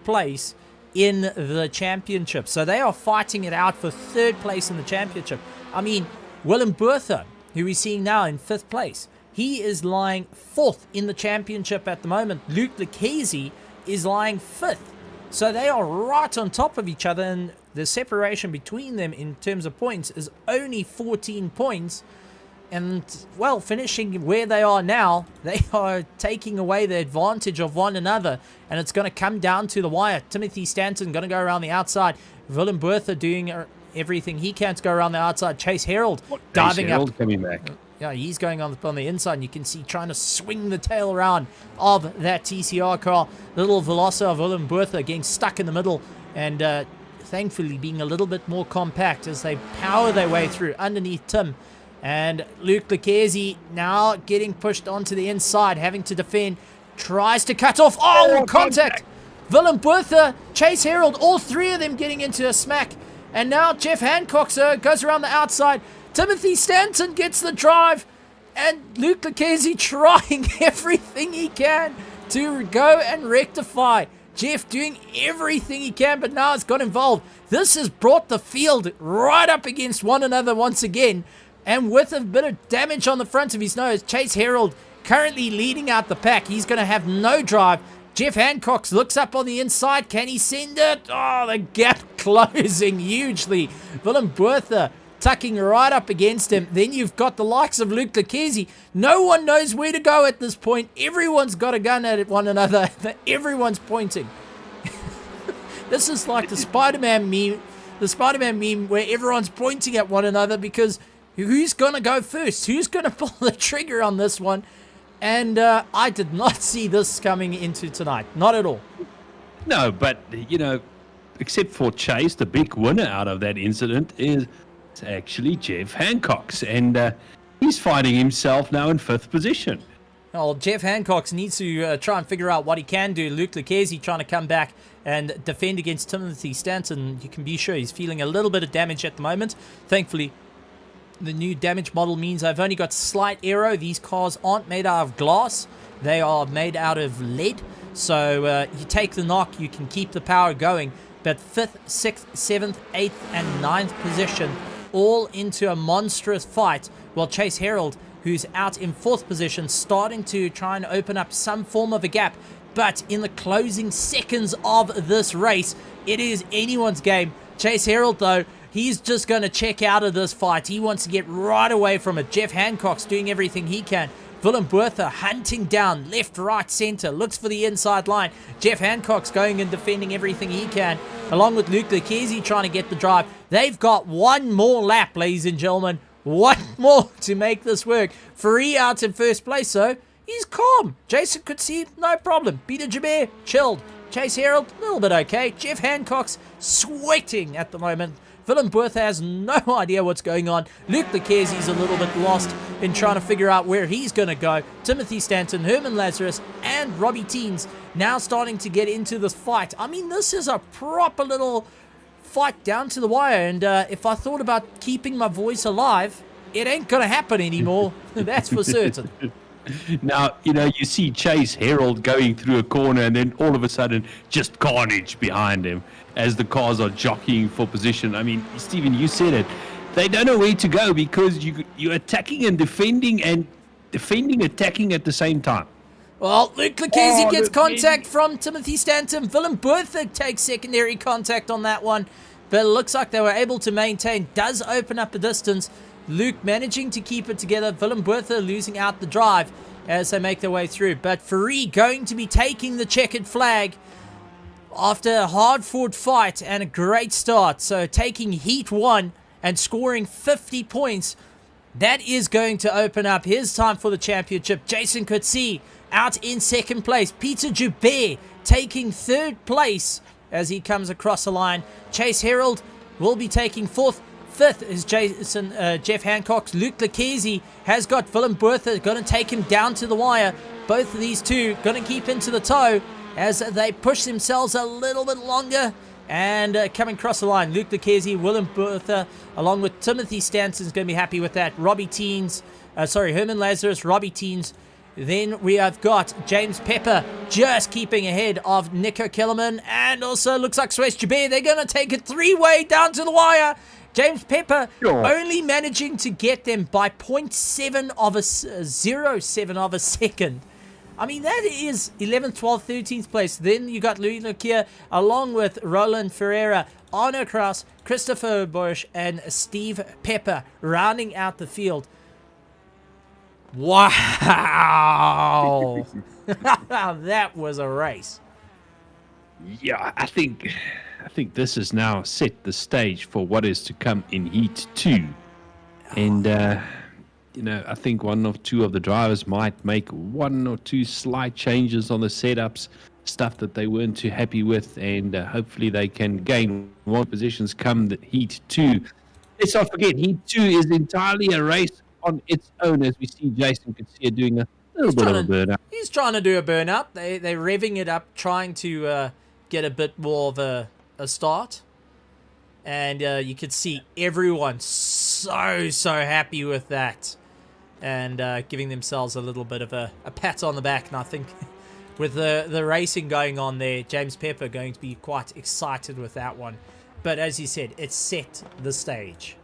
place in the championship. So they are fighting it out for 3rd place in the championship. I mean, Willem Buerta, who we're seeing now in 5th place, he is lying 4th in the championship at the moment. Luke Lucchese is lying 5th. So they are right on top of each other, and the separation between them in terms of points is only 14 points. And, well, finishing where they are now, they are taking away the advantage of one another. And it's going to come down to the wire. Timothy Stanton going to go around the outside. Willem Buerta doing everything he can to go around the outside. Chase Herald diving up. Coming back. Yeah, he's going on the inside, and you can see trying to swing the tail around of that TCR car. Little Velosa of Willem Buerta getting stuck in the middle, and thankfully being a little bit more compact as they power their way through underneath Tim. And Luke Lucchese now getting pushed onto the inside, having to defend, tries to cut off. Oh, contact! Willem Buerta, Chase Herald, all 3 of them getting into a smack. And now Jeff Hancock goes around the outside. Timothy Stanton gets the drive, and Luke Lucchese trying everything he can to go and rectify. Jeff doing everything he can, but now it's got involved. This has brought the field right up against one another once again. And with a bit of damage on the front of his nose, Chase Herald currently leading out the pack. He's going to have no drive. Jeff Hancock looks up on the inside. Can he send it? Oh, the gap closing hugely. Willem Buerta tucking right up against him. Then you've got the likes of Luke Lucchese. No one knows where to go at this point. Everyone's got a gun at one another. Everyone's pointing. This is like the Spider-Man meme. The Spider-Man meme where everyone's pointing at one another, because who's going to go first? Who's going to pull the trigger on this one? And I did not see this coming into tonight. Not at all. No, but, except for Chase, the big winner out of that incident is actually Jeff Hancock. And he's finding himself now in 5th position. Well, Jeff Hancock needs to try and figure out what he can do. Luke Lucchese trying to come back and defend against Timothy Stanton. You can be sure he's feeling a little bit of damage at the moment. Thankfully, the new damage model means I've only got slight aero. These cars aren't made out of glass. They are made out of lead. So you take the knock, you can keep the power going. But 5th, 6th, 7th, 8th, and 9th position all into a monstrous fight. While Chase Herald, who's out in 4th position, starting to try and open up some form of a gap. But in the closing seconds of this race, it is anyone's game. Chase Herald, though, he's just going to check out of this fight. He wants to get right away from it. Jeff Hancock's doing everything he can. Willem Buerta hunting down left, right, center, looks for the inside line. Jeff Hancock's going and defending everything he can, along with Luke Lucchese trying to get the drive. They've got one more lap, ladies and gentlemen. One more to make this work. Free out in 1st place, so he's calm. Jason Coetzee, no problem. Peter Jabeur, chilled. Chase Herald, a little bit okay. Jeff Hancock's sweating at the moment. Willem Buerta has no idea what's going on. Luke Lucchese's a little bit lost in trying to figure out where he's going to go. Timothy Stanton, Herman Lazarus, and Robbie Teens now starting to get into this fight. I mean, this is a proper little fight down to the wire. And if I thought about keeping my voice alive, it ain't going to happen anymore. That's for certain. Now, you see Chase Herald going through a corner and then all of a sudden just carnage behind him as the cars are jockeying for position. I mean, Stephen, you said it. They don't know where to go because you're attacking and defending, attacking at the same time. Well, Luke Lucchese gets contact from Timothy Stanton. Willem Bertha takes secondary contact on that one. But it looks like they were able to maintain. Does open up the distance. Luke managing to keep it together. Willem Bertha losing out the drive as they make their way through. But Ferrari going to be taking the checkered flag after a hard-fought fight and a great start. So taking Heat 1 and scoring 50 points. That is going to open up his time for the championship. Jason Coetzee out in second place. Peter Joubert taking third place as he comes across the line. Chase Herald will be taking fourth. Fifth is Jeff Hancock. Luke Lucchese has got Willem Bertha, going to take him down to the wire. Both of these two going to keep into the tow as they push themselves a little bit longer. And coming across the line, Luke Lucchese, Willem Bertha, along with Timothy Stanton is going to be happy with that. Herman Lazarus, Robbie Teens. Then we have got James Pepper just keeping ahead of Nico Kellerman. And also looks like Suresh Joubert. They're going to take it three-way down to the wire. James Pepper only managing to get them by 0.7 of a second. I mean, that is 11th, 12th, 13th place. Then you got Louis Leclerc along with Roland Ferreira, Arno Kraus, Christopher Busch, and Steve Pepper rounding out the field. Wow. That was a race. Yeah, I think this has now set the stage for what is to come in Heat 2. And, I think one or two of the drivers might make one or two slight changes on the setups, stuff that they weren't too happy with, and hopefully they can gain more positions come the Heat 2. Let's not forget, Heat 2 is entirely a race on its own, as we see Jason Coetzee doing a little bit of a burnout. He's trying to do a burnout. They're revving it up, trying to get a bit more of a start. And you could see everyone so happy with that. And giving themselves a little bit of a pat on the back. And I think with the racing going on there, James Pepper going to be quite excited with that one. But as you said, it set the stage.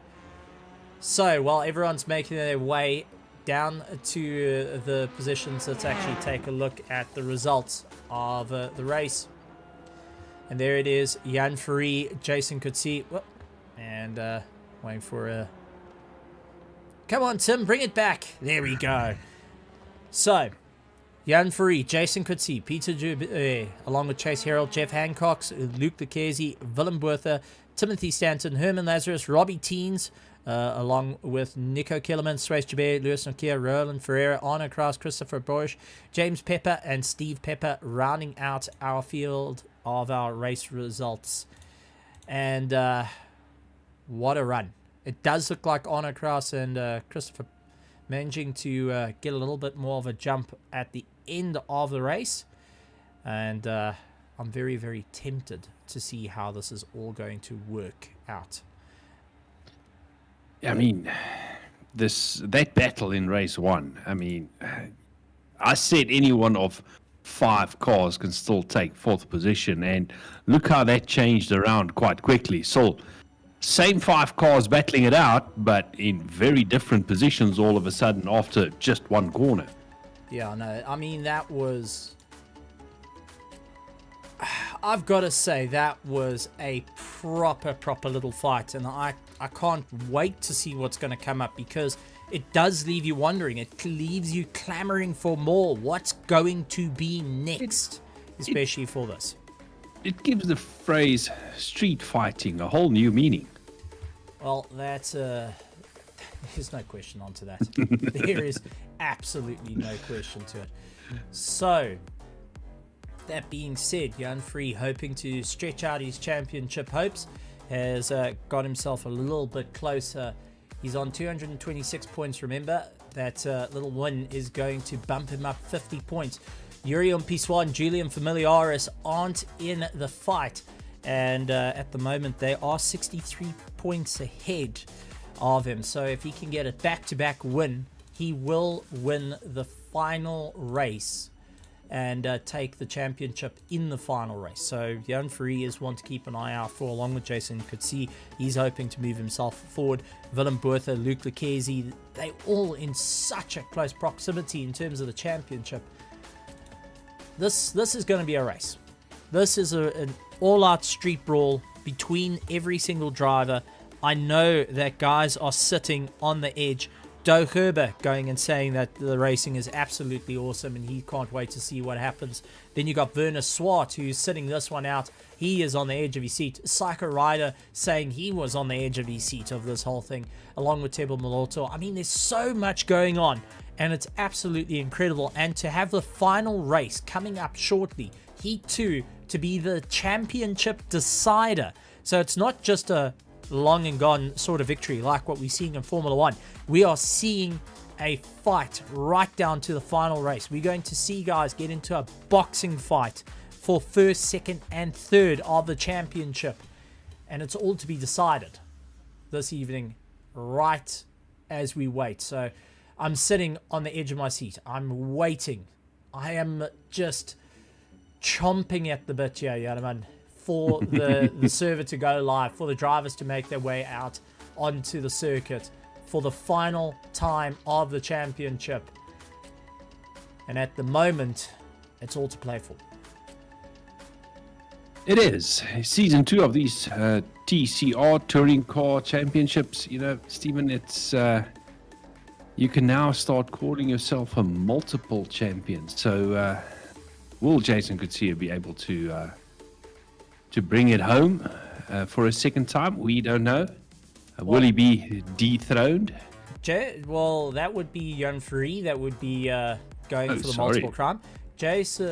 So while everyone's making their way down to the positions, let's actually take a look at the results of the race. And there it is, Jan Ferrari, Jason Coetzee, and waiting for a... Come on, Tim, bring it back. There we go. So, Jan Ferrari, Jason Coetzee, Peter Joubert, along with Chase Herald, Jeff Hancock, Luke Lucchese, Willem Bertha, Timothy Stanton, Herman Lazarus, Robbie Teens, along with Nico Kellerman, Suresh Joubert, Louis Nokia, Roland Ferreira, Arno Kraus, Christopher Busch, James Pepper, and Steve Pepper rounding out our field of our race results. And what a run. It does look like Arno Kraus and Christopher managing to get a little bit more of a jump at the end of the race. And I'm very, very tempted to see how this is all going to work out. I mean, that battle in race 1, I mean, I said any one of 5 cars can still take 4th position, and look how that changed around quite quickly. So, same 5 cars battling it out, but in very different positions all of a sudden after just one corner. Yeah, no, I mean, that was... I've got to say, that was a proper little fight, and I can't wait to see what's going to come up, because it does leave you wondering. It leaves you clamoring for more. What's going to be next, especially for this? It gives the phrase street fighting a whole new meaning. Well, that's... there's no question onto that. There is absolutely no question to it. So... that being said, Jan Ferrari, hoping to stretch out his championship hopes, has got himself a little bit closer. He's on 226 points, remember. That little win is going to bump him up 50 points. Yurion Pissois and Julian Familiaris aren't in the fight. And at the moment, they are 63 points ahead of him. So if he can get a back-to-back win, he will win the final race and take the championship in the final race. So Jan Free is one to keep an eye out for, along with Jason. You could see he's hoping to move himself forward. Willem Botha, Luke Lucchesi, they all in such a close proximity in terms of the championship. This is going to be a race. This is an all-out street brawl between every single driver. I know that guys are sitting on the edge. Doe Gerber going and saying that the racing is absolutely awesome and he can't wait to see what happens. Then you got Werner Swart, who's sitting this one out. He is on the edge of his seat. Psycho Rider saying he was on the edge of his seat of this whole thing, along with Tebo Maloto. I mean, there's so much going on, and it's absolutely incredible. And to have the final race coming up shortly, Heat 2, to be the championship decider. So it's not just a long and gone sort of victory like what we're seeing in Formula 1. We are seeing a fight right down to the final race. We're going to see guys get into a boxing fight for first, second, and third of the championship. And it's all to be decided this evening, right as we wait. So I'm sitting on the edge of my seat. I'm waiting. I am just chomping at the bit here, Yanaman, for the server to go live, for the drivers to make their way out onto the circuit for the final time of the championship. And at the moment, it's all to play for. It is season 2 of these TCR Touring Car Championships. You know, Stephen, it's you can now start calling yourself a multiple champion. So will Jason Coetzee be able to bring it home for a second time? We don't know. Will he be dethroned? Well, that would be Jan Free. That would be going for the multiple crown. Jason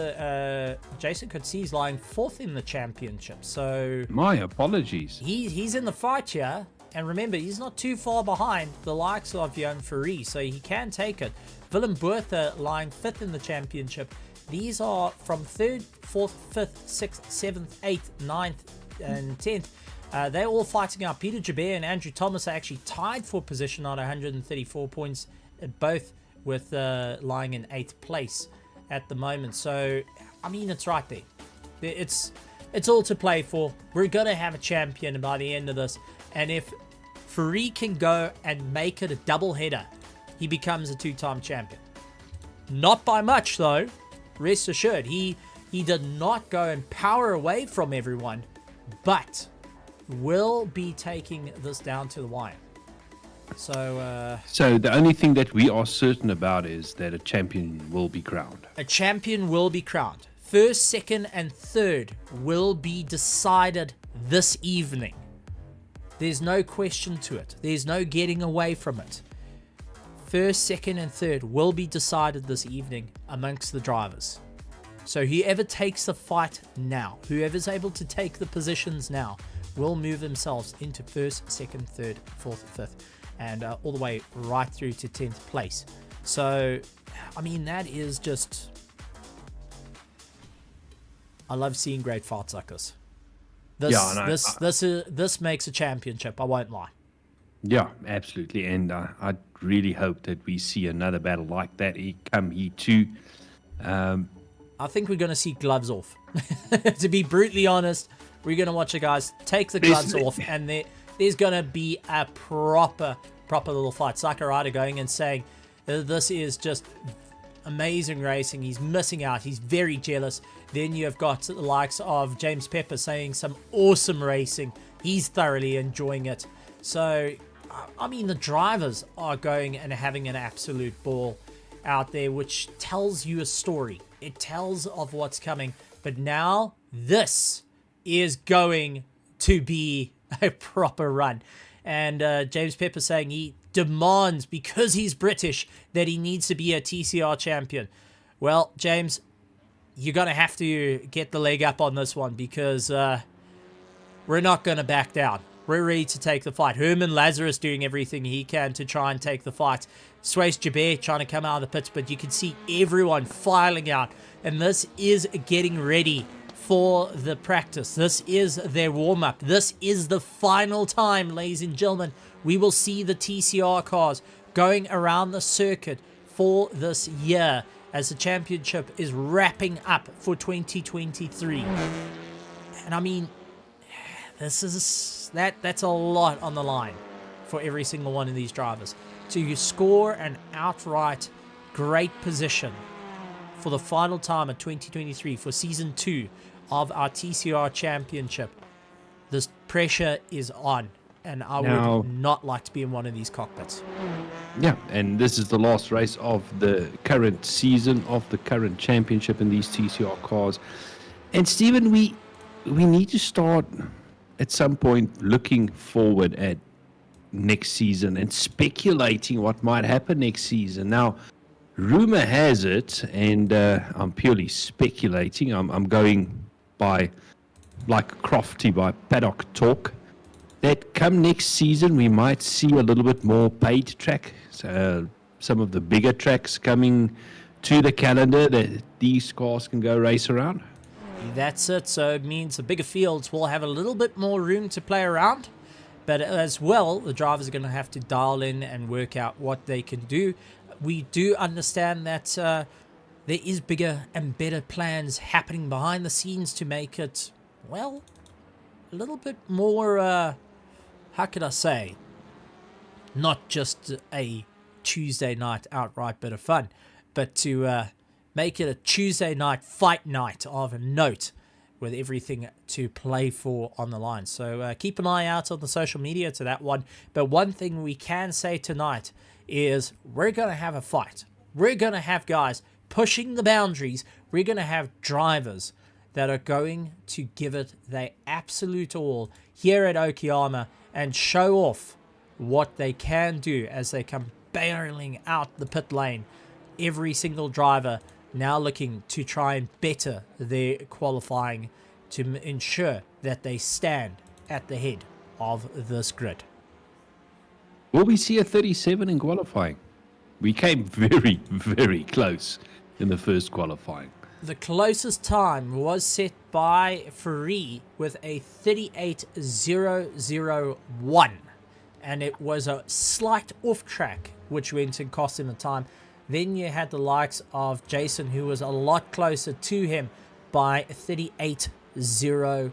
Coetzee is lying 4th in the championship. So my apologies. He's in the fight here. And remember, he's not too far behind the likes of Jan Free, so he can take it. Willem Botha lying 5th in the championship. These are from 3rd, 4th, 5th, 6th, 7th, 8th, 9th, and 10th. They're all fighting out. Peter Jabeur and Andrew Thomas are actually tied for position on 134 points, both with lying in 8th place at the moment. So, I mean, it's right there. It's all to play for. We're going to have a champion by the end of this. And if Free can go and make it a double header, he becomes a 2-time champion. Not by much, though. Rest assured, he did not go and power away from everyone, but will be taking this down to the wire. So the only thing that we are certain about is that a champion will be crowned. A champion will be crowned. 1st, 2nd, and 3rd will be decided this evening. There's no question to it. There's no getting away from it. 1st, 2nd, and 3rd will be decided this evening amongst the drivers. So whoever takes the fight now, whoever's able to take the positions now, will move themselves into 1st, 2nd, 3rd, 4th, 5th, and all the way right through to 10th place. So, I mean, that is just... I love seeing great fights like this. This makes a championship, I won't lie. Yeah, absolutely. And I really hope that we see another battle like that come here too. I think we're going to see gloves off. To be brutally honest, we're going to watch the guys take the gloves off, and there's going to be a proper little fight. Sakurada going and saying, this is just amazing racing. He's missing out. He's very jealous. Then you've got the likes of James Pepper saying some awesome racing. He's thoroughly enjoying it. So, I mean, the drivers are going and having an absolute ball out there, which tells you a story. It tells of what's coming. But now, this is going to be a proper run. And James Pepper saying he demands, because he's British, that he needs to be a TCR champion. Well, James, you're going to have to get the leg up on this one, because we're not going to back down. We're ready to take the fight. Herman Lazarus doing everything he can to try and take the fight. Suez Jabeur trying to come out of the pits, but you can see everyone filing out. And this is getting ready for the practice. This is their warm-up. This is the final time, ladies and gentlemen, we will see the TCR cars going around the circuit for this year as the championship is wrapping up for 2023. And I mean, that's a lot on the line for every single one of these drivers. To score an outright great position for the final time of 2023 for season 2 of our TCR championship, this pressure is on, and I would not like to be in one of these cockpits. Yeah, and this is the last race of the current season of the current championship in these TCR cars. And Stephen, we need to start at some point looking forward at next season and speculating what might happen next season. Now, rumor has it, and I'm purely speculating, I'm going by like Crofty by paddock talk, that come next season we might see a little bit more paid track, some of the bigger tracks coming to the calendar that these cars can go race around. That's it. So it means the bigger fields will have a little bit more room to play around, but as well, the drivers are going to have to dial in and work out what they can do. We do understand that there is bigger and better plans happening behind the scenes to make it, well, a little bit more, how could I say, not just a Tuesday night outright bit of fun, but to make it a Tuesday night fight night of note with everything to play for on the line. So keep an eye out on the social media to that one. But one thing we can say tonight is we're going to have a fight. We're going to have guys pushing the boundaries. We're going to have drivers that are going to give it their absolute all here at Okayama and show off what they can do as they come barreling out the pit lane. Every single driver now looking to try and better their qualifying to ensure that they stand at the head of this grid. Will we see a 37 in qualifying? We came very, very close in the first qualifying. The closest time was set by Free with a 38.001, and it was a slight off track which went and cost him the time. Then you had the likes of Jason, who was a lot closer to him by 38.010.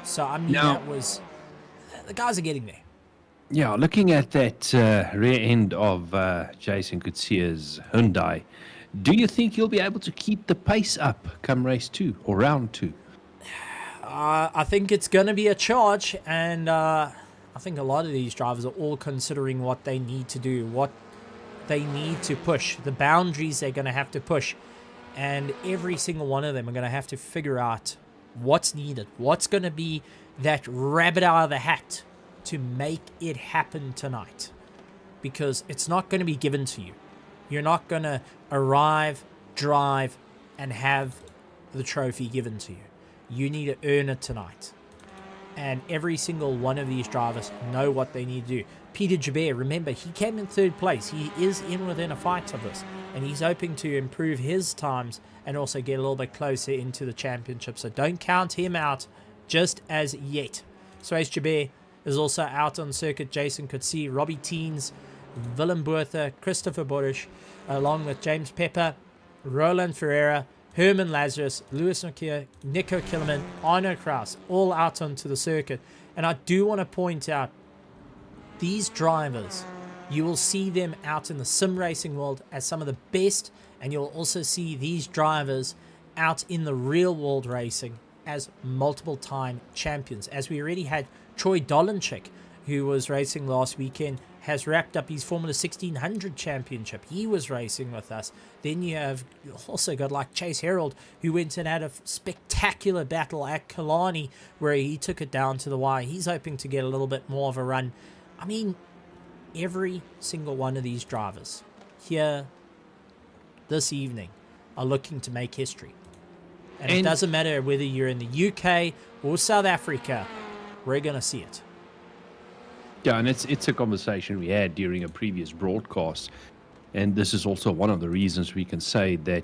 So I mean, that was, the guys are getting there. Yeah, looking at that rear end of Jason Kutsia's Hyundai, do you think you'll be able to keep the pace up come race 2 or round 2? I think it's going to be a charge, and I think a lot of these drivers are all considering what they need to do, what they need to push, the boundaries they're going to have to push, and every single one of them are going to have to figure out what's needed, what's going to be that rabbit out of the hat to make it happen tonight, because it's not going to be given to you. You're not going to arrive, drive, and have the trophy given to you. You need to earn it tonight. And every single one of these drivers know what they need to do. Peter Jabir, remember, he came in 3rd place. He is in within a fight of this, and he's hoping to improve his times and also get a little bit closer into the championship. So don't count him out just as yet. So as Jabir is also out on circuit, Jason Kutsi, Robbie Teens, Willem Boerther, Christopher Borish, along with James Pepper, Roland Ferreira, Herman Lazarus, Lewis Nokia, Nico Killerman, Arno Kraus, all out onto the circuit. And I do want to point out, these drivers, you will see them out in the sim racing world as some of the best, and you'll also see these drivers out in the real world racing as multiple time champions. As we already had Troy Dolenchik, who was racing last weekend, has wrapped up his Formula 1600 championship. He was racing with us. Then you have also got like Chase Herald, who went and had a spectacular battle at Kalani where he took it down to the wire. He's hoping to get a little bit more of a run. I mean, every single one of these drivers here this evening are looking to make history. And it doesn't matter whether you're in the UK or South Africa, we're going to see it. Yeah, and it's a conversation we had during a previous broadcast. And this is also one of the reasons we can say that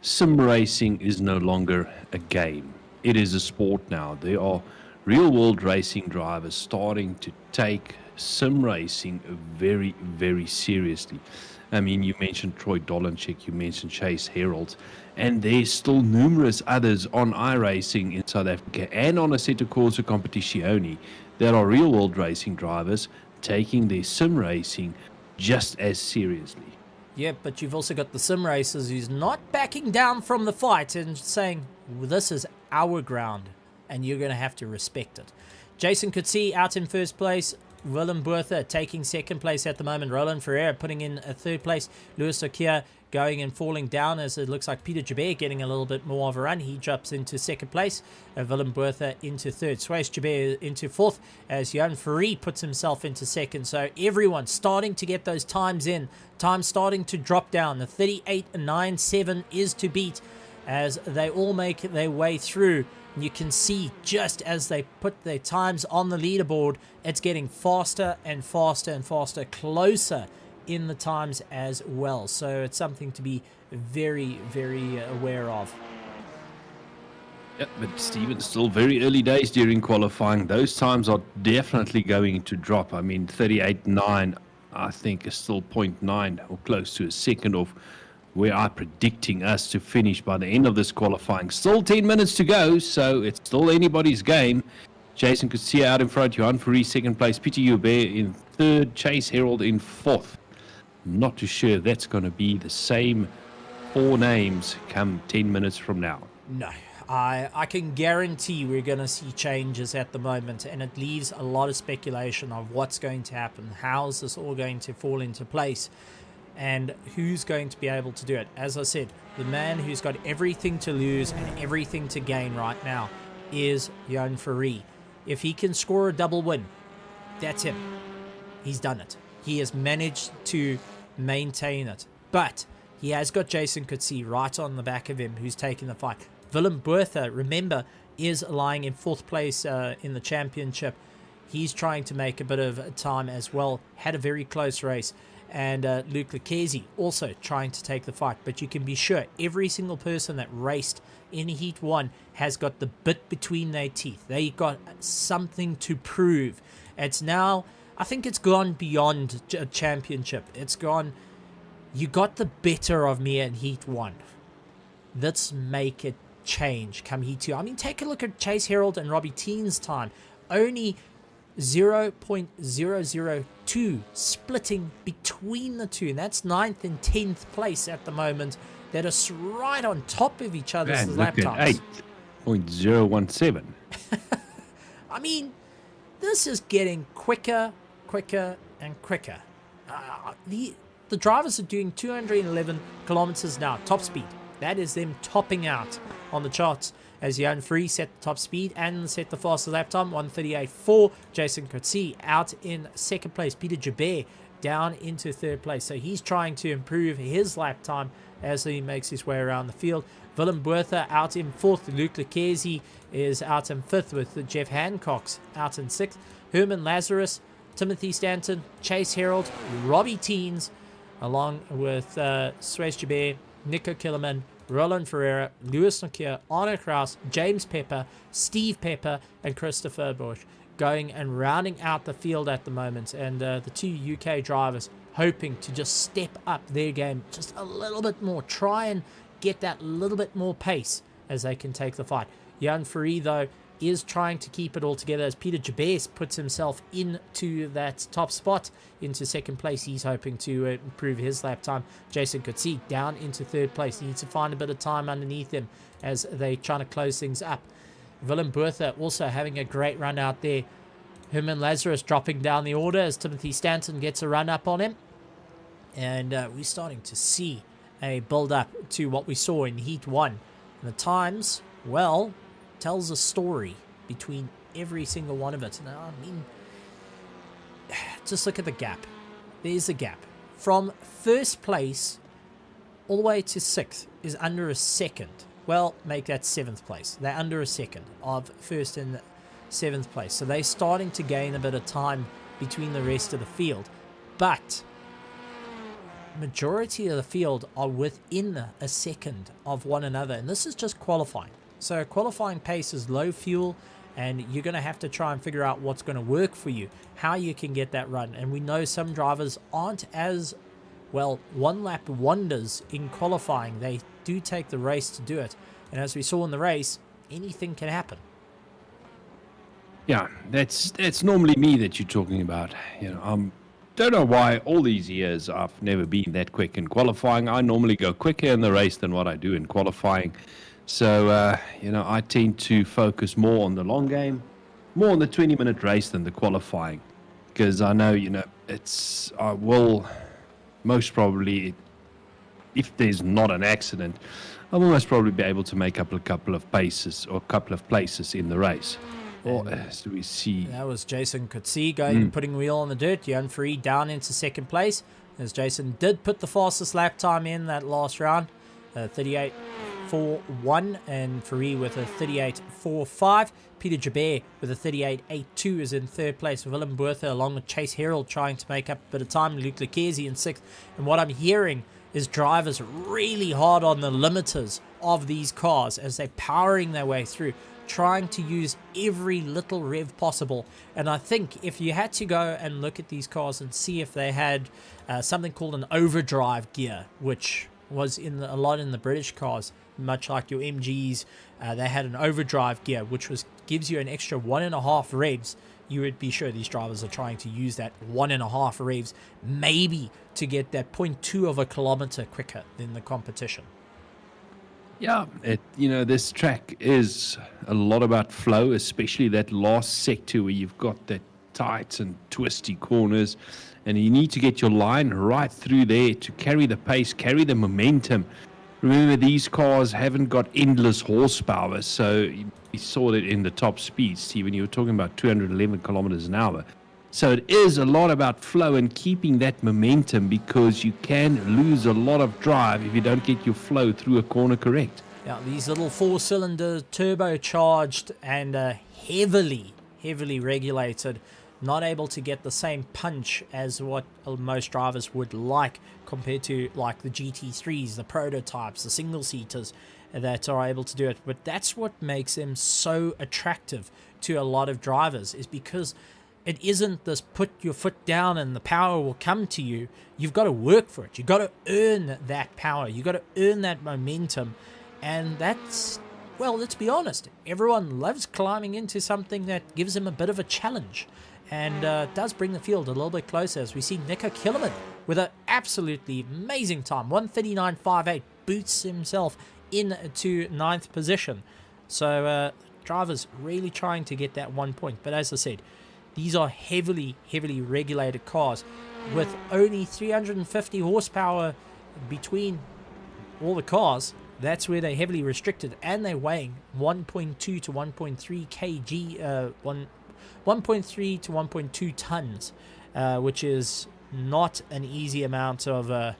sim racing is no longer a game. It is a sport now. There are real world racing drivers starting to take sim racing very, very seriously. I mean, you mentioned Troy Dolanchik, you mentioned Chase Herald, and there's still numerous others on iRacing in South Africa and on Assetto Corsa Competizione that are real world racing drivers taking their sim racing just as seriously. Yeah, but you've also got the sim racers who's not backing down from the fight and saying, this is our ground and you're going to have to respect it. Jason Coetzee out in first place. Willem Botha taking second place at the moment. Roland Ferreira putting in a third place. Lewis Okia going and falling down as it looks like Peter Joubert getting a little bit more of a run. He drops into second place. Willem Botha into third. Suez Joubert into fourth as Jan Ferry puts himself into second. So everyone starting to get those times in. Time starting to drop down. The 38.97 is to beat as they all make their way through. You can see just as they put their times on the leaderboard, it's getting faster and faster and faster, closer in the times as well. So it's something to be very, very aware of. Yeah, but Stephen, still very early days during qualifying. Those times are definitely going to drop. I mean, 38.9, I think, is still 0.9 or close to a second off where I'm predicting us to finish by the end of this qualifying. Still 10 minutes to go, so it's still anybody's game. Jason Coetzee out in front, Johan Fourie second place, Peter Joubert in third, Chase Herald in fourth. Not too sure that's going to be the same four names come 10 minutes from now. No, I can guarantee we're going to see changes at the moment, and it leaves a lot of speculation of what's going to happen, how's this all going to fall into place, and who's going to be able to do it. As I said, the man who's got everything to lose and everything to gain right now is Jan Fourie. If he can score a double win, that's him. He's done it. He has managed to maintain it. But he has got Jason Coetzee right on the back of him who's taking the fight. Willem Botha, remember, is lying in fourth place in the championship. He's trying to make a bit of time as well. Had a very close race. And Luke Lucchesi also trying to take the fight. But you can be sure every single person that raced in Heat 1 has got the bit between their teeth. They got something to prove. It's now, I think it's gone beyond a championship. It's gone, you got the better of me in Heat 1. Let's make it change come Heat 2. I mean, take a look at Chase Herald and Robbie Teen's time. Only 0.002 splitting between the two, and that's 9th and 10th place at the moment. That is right on top of each other's lap times. 8.017. I mean, this is getting quicker and quicker. The drivers are doing 211 kilometers an hour top speed. That is them topping out on the charts as Jan Fourie set the top speed and set the fastest lap time, 1:38.4. Jason Coetzee out in second place. Peter Joubert down into third place. So he's trying to improve his lap time as he makes his way around the field. Willem Botha out in fourth. Luke Lucchesi is out in fifth with Jeff Hancock's out in sixth. Herman Lazarus, Timothy Stanton, Chase Herald, Robbie Teens, along with Suez Joubert, Nico Killerman, Roland Ferreira, Lewis Nokia, Arno Kraus, James Pepper, Steve Pepper, and Christopher Bush going and rounding out the field at the moment. And the two UK drivers hoping to just step up their game just a little bit more, try and get that little bit more pace as they can take the fight. Jan Fourie, though, is trying to keep it all together as Peter Joubert puts himself into that top spot, into second place. He's hoping to improve his lap time. Jason Coetzee down into third place. He needs to find a bit of time underneath him as they trying to close things up. Willem Botha also having a great run out there. Herman Lazarus dropping down the order as Timothy Stanton gets a run up on him. And we're starting to see a build up to what we saw in Heat 1. And the times, well, tells a story between every single one of it. And I mean, just look at the gap. There's a gap. From first place all the way to sixth is under a second. Well, make that seventh place. They're under a second of first and seventh place. So they're starting to gain a bit of time between the rest of the field. But majority of the field are within a second of one another, and this is just qualifying. So qualifying pace is low fuel, and you're going to have to try and figure out what's going to work for you, how you can get that run. And we know some drivers aren't as, well, one-lap wonders in qualifying. They do take the race to do it. And as we saw in the race, anything can happen. Yeah, that's normally me that you're talking about. Don't know why all these years I've never been that quick in qualifying. I normally go quicker in the race than what I do in qualifying. So, I tend to focus more on the long game, more on the 20-minute race than the qualifying. Because I know, I will most probably, if there's not an accident, I will most probably be able to make up a couple of paces or a couple of places in the race. Or as we see, that was Jason Coetzee going and putting wheel on the dirt. Jan Free down into second place, as Jason did put the fastest lap time in that last round, 38.41, and Free with a 38.45. Peter Jabert with a 38.82 is in third place. Willem Botha along with Chase Herald trying to make up a bit of time. Luke Leclerc in sixth. And what I'm hearing is drivers really hard on the limiters of these cars as they're powering their way through, trying to use every little rev possible. And I think if you had to go and look at these cars and see if they had something called an overdrive gear, which was a lot in the British cars, much like your MGs, they had an overdrive gear, which gives you an extra 1.5 revs. You would be sure these drivers are trying to use that 1.5 revs, maybe to get that 0.2 of a kilometer quicker than the competition. Yeah, this track is a lot about flow, especially that last sector where you've got that tight and twisty corners, and you need to get your line right through there to carry the pace, carry the momentum. Remember, these cars haven't got endless horsepower, so we saw that in the top speed, Stephen, you were talking about 211 kilometers an hour. So it is a lot about flow and keeping that momentum, because you can lose a lot of drive if you don't get your flow through a corner correct. Yeah, these little 4-cylinder turbocharged and heavily regulated, not able to get the same punch as what most drivers would like compared to like the GT3s, the prototypes, the single-seaters that are able to do it. But that's what makes them so attractive to a lot of drivers, is because it isn't this put your foot down and the power will come to you. You've got to work for it. You've got to earn that power. You've got to earn that momentum. And that's, well, let's be honest, everyone loves climbing into something that gives them a bit of a challenge, and does bring the field a little bit closer, as we see Nico Killerman with an absolutely amazing time. 1:39.58, boots himself into 9th position. So drivers really trying to get that 1 point. But as I said, these are heavily regulated cars with only 350 horsepower between all the cars. That's where they're heavily restricted, and they're weighing 1.2 to 1.3 kg, 1.3 to 1.2 tons, which is not an easy amount of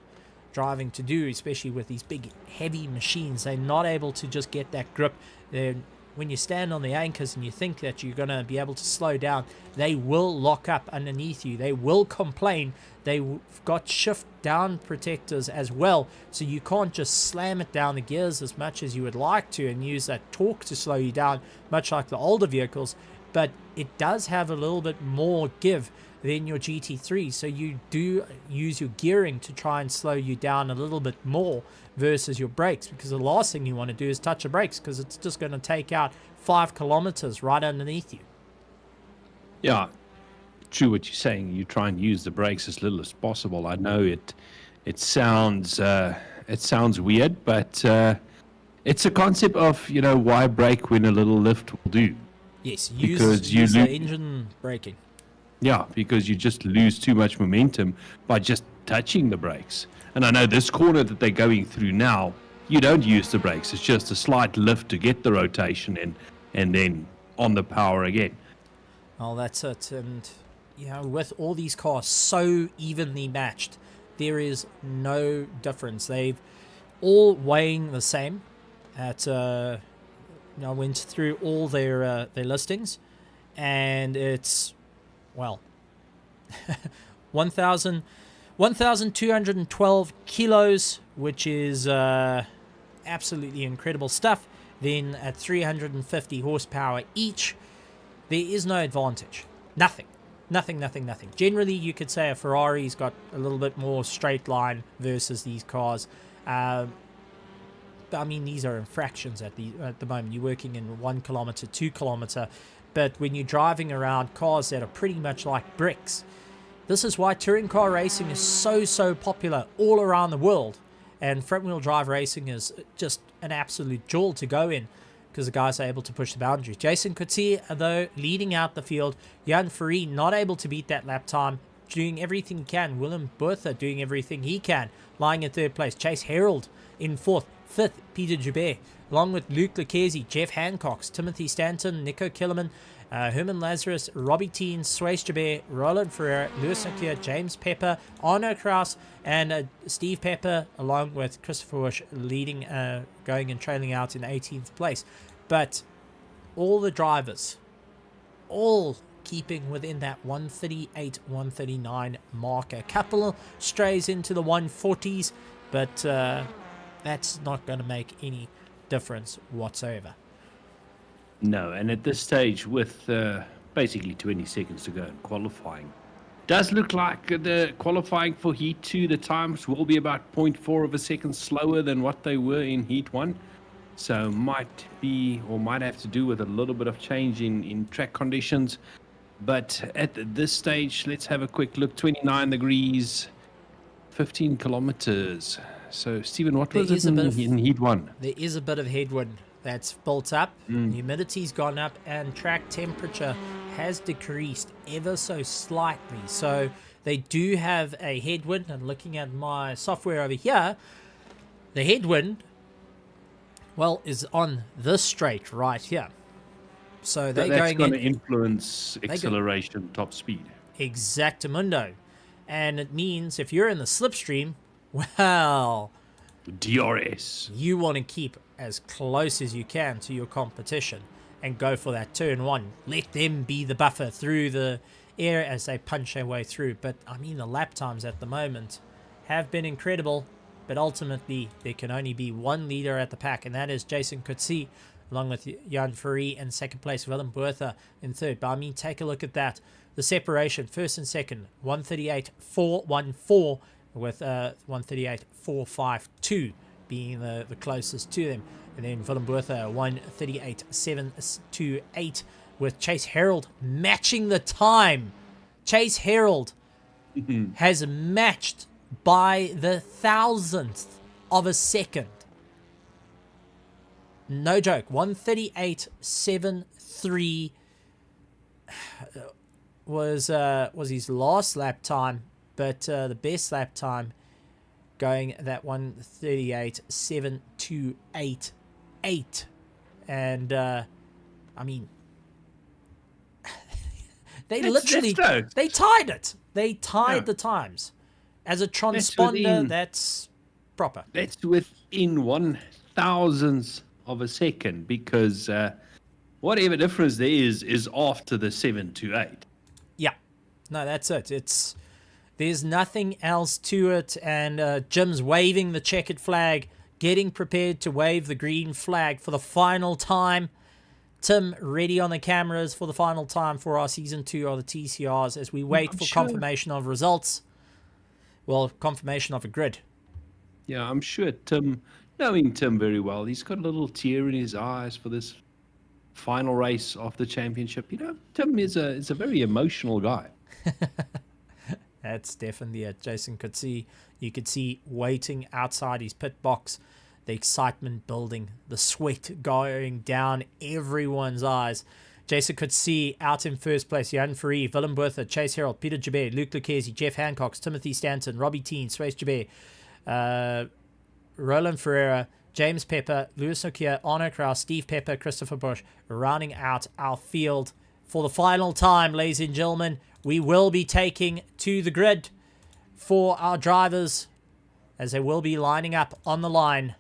driving to do, especially with these big heavy machines. They're not able to just get that grip. When you stand on the anchors and you think that you're going to be able to slow down, they will lock up underneath you. They will complain. They've got shift down protectors as well, so you can't just slam it down the gears as much as you would like to and use that torque to slow you down, much like the older vehicles. But it does have a little bit more give than your GT3, so you do use your gearing to try and slow you down a little bit more versus your brakes, because the last thing you want to do is touch the brakes, because it's just going to take out 5 kilometers right underneath you. Yeah, true what you're saying. You try and use the brakes as little as possible. I know it sounds weird, but it's a concept of, why brake when a little lift will do. Yes, use the engine braking. Yeah, because you just lose too much momentum by just touching the brakes. And I know this corner that they're going through now, you don't use the brakes. It's just a slight lift to get the rotation and then on the power again. Well, that's it. And, with all these cars so evenly matched, there is no difference. They've all weighing the same. I went through all their listings, and it's, well, 1,000. 1,212 kilos, which is absolutely incredible stuff. Then at 350 horsepower each, there is no advantage. Nothing. Generally, you could say a Ferrari's got a little bit more straight line versus these cars. I mean, these are in fractions at the moment. You're working in 1 kilometer, 2 kilometer. But when you're driving around cars that are pretty much like bricks, this is why touring car racing is so popular all around the world. And front-wheel drive racing is just an absolute jewel to go in because the guys are able to push the boundaries. Jason Coetzee, though, leading out the field. Jan Fourie not able to beat that lap time, doing everything he can. Willem Botha doing everything he can, lying in third place. Chase Harold in fourth. Fifth, Peter Joubert, along with Luke Lucchesi, Jeff Hancock, Timothy Stanton, Nico Killerman, Herman Lazarus, Robbie Teen, Suez Joubert, Roland Ferreira, Lewis Nokia, James Pepper, Arno Kraus, and Steve Pepper, along with Christopher Busch leading, going and trailing out in 18th place. But all the drivers, all keeping within that 138, 139 marker. A couple strays into the 140s, but that's not going to make any difference whatsoever. No, and at this stage, with basically 20 seconds to go in qualifying, does look like the qualifying for Heat 2, the times will be about 0.4 of a second slower than what they were in Heat 1. So might be, or might have to do with a little bit of change in track conditions. But at this stage, let's have a quick look. 29 degrees, 15 kilometers. So, Stephen, what was it in Heat 1? There is a bit of headwind that's built up. Humidity's gone up, and track temperature has decreased ever so slightly. So they do have a headwind. And looking at my software over here, the headwind, well, is on this straight right here. So they're that's going going to influence acceleration, top speed. Exactamundo. And it means if you're in the slipstream, well, DRS. You want to keep as close as you can to your competition and go for that turn one. Let them be the buffer through the air as they punch their way through. But, I mean, the lap times at the moment have been incredible. But ultimately, there can only be one leader at the pack, and that is Jason Coetzee, along with Jan Fourie in second place, Willem Botha in third. But, I mean, take a look at that. The separation, first and second, 138.414 with 138.452 being the closest to them. And then Willem Botha 138.728 with Chase Harold matching the time. Chase Harold has matched by the thousandth of a second. No joke. 138.73 was his last lap time, but the best lap time going that 138.728. And I mean, they literally they tied it. They tied the times. As a transponder, that's proper. That's within 1,000th of a second, because whatever difference there is after the 728. Yeah, no, that's it. There's nothing else to it, and Jim's waving the checkered flag, getting prepared to wave the green flag for the final time. Tim ready on the cameras for the final time for our Season 2 of the TCRs as we wait for confirmation of results. Well, confirmation of a grid. Yeah, I'm sure Tim, knowing Tim very well, he's got a little tear in his eyes for this final race of the championship. You know, Tim is a very emotional guy. That's definitely it. Jason Coetzee, you could see waiting outside his pit box, the excitement building, the sweat going down everyone's eyes. Jason Coetzee out in first place. Jan Fourie, Willem Botha, Chase Harold, Peter Joubert, Luke Lucchesi, Jeff Hancock, Timothy Stanton, Robbie Teen, Suez Joubert, Roland Ferreira, James Pepper, Lewis Nokia, Arno Kraus, Steve Pepper, Christopher Busch, rounding out our field for the final time, ladies and gentlemen. We will be taking to the grid for our drivers as they will be lining up on the line,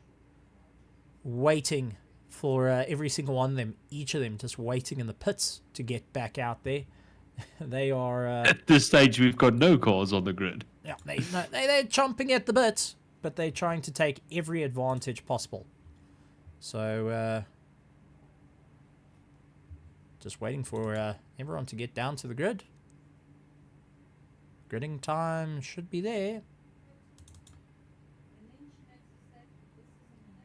waiting for every single one of them, each of them just waiting in the pits to get back out there. They are... At this stage, we've got no cars on the grid. Yeah, they're chomping at the bit, but they're trying to take every advantage possible. So, just waiting for everyone to get down to the grid. Gridding time should be there.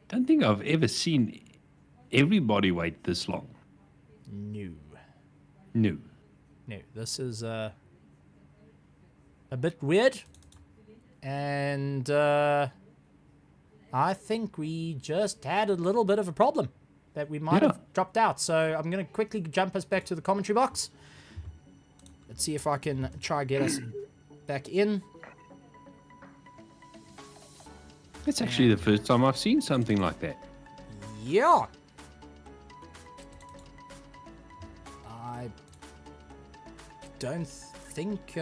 Don't think I've ever seen everybody wait this long. No. No. No, this is a bit weird. And I think we just had a little bit of a problem that we might have dropped out. So I'm going to quickly jump us back to the commentary box. Let's see if I can try get us back in. It's actually the first time I've seen something like that. Yeah. I don't think...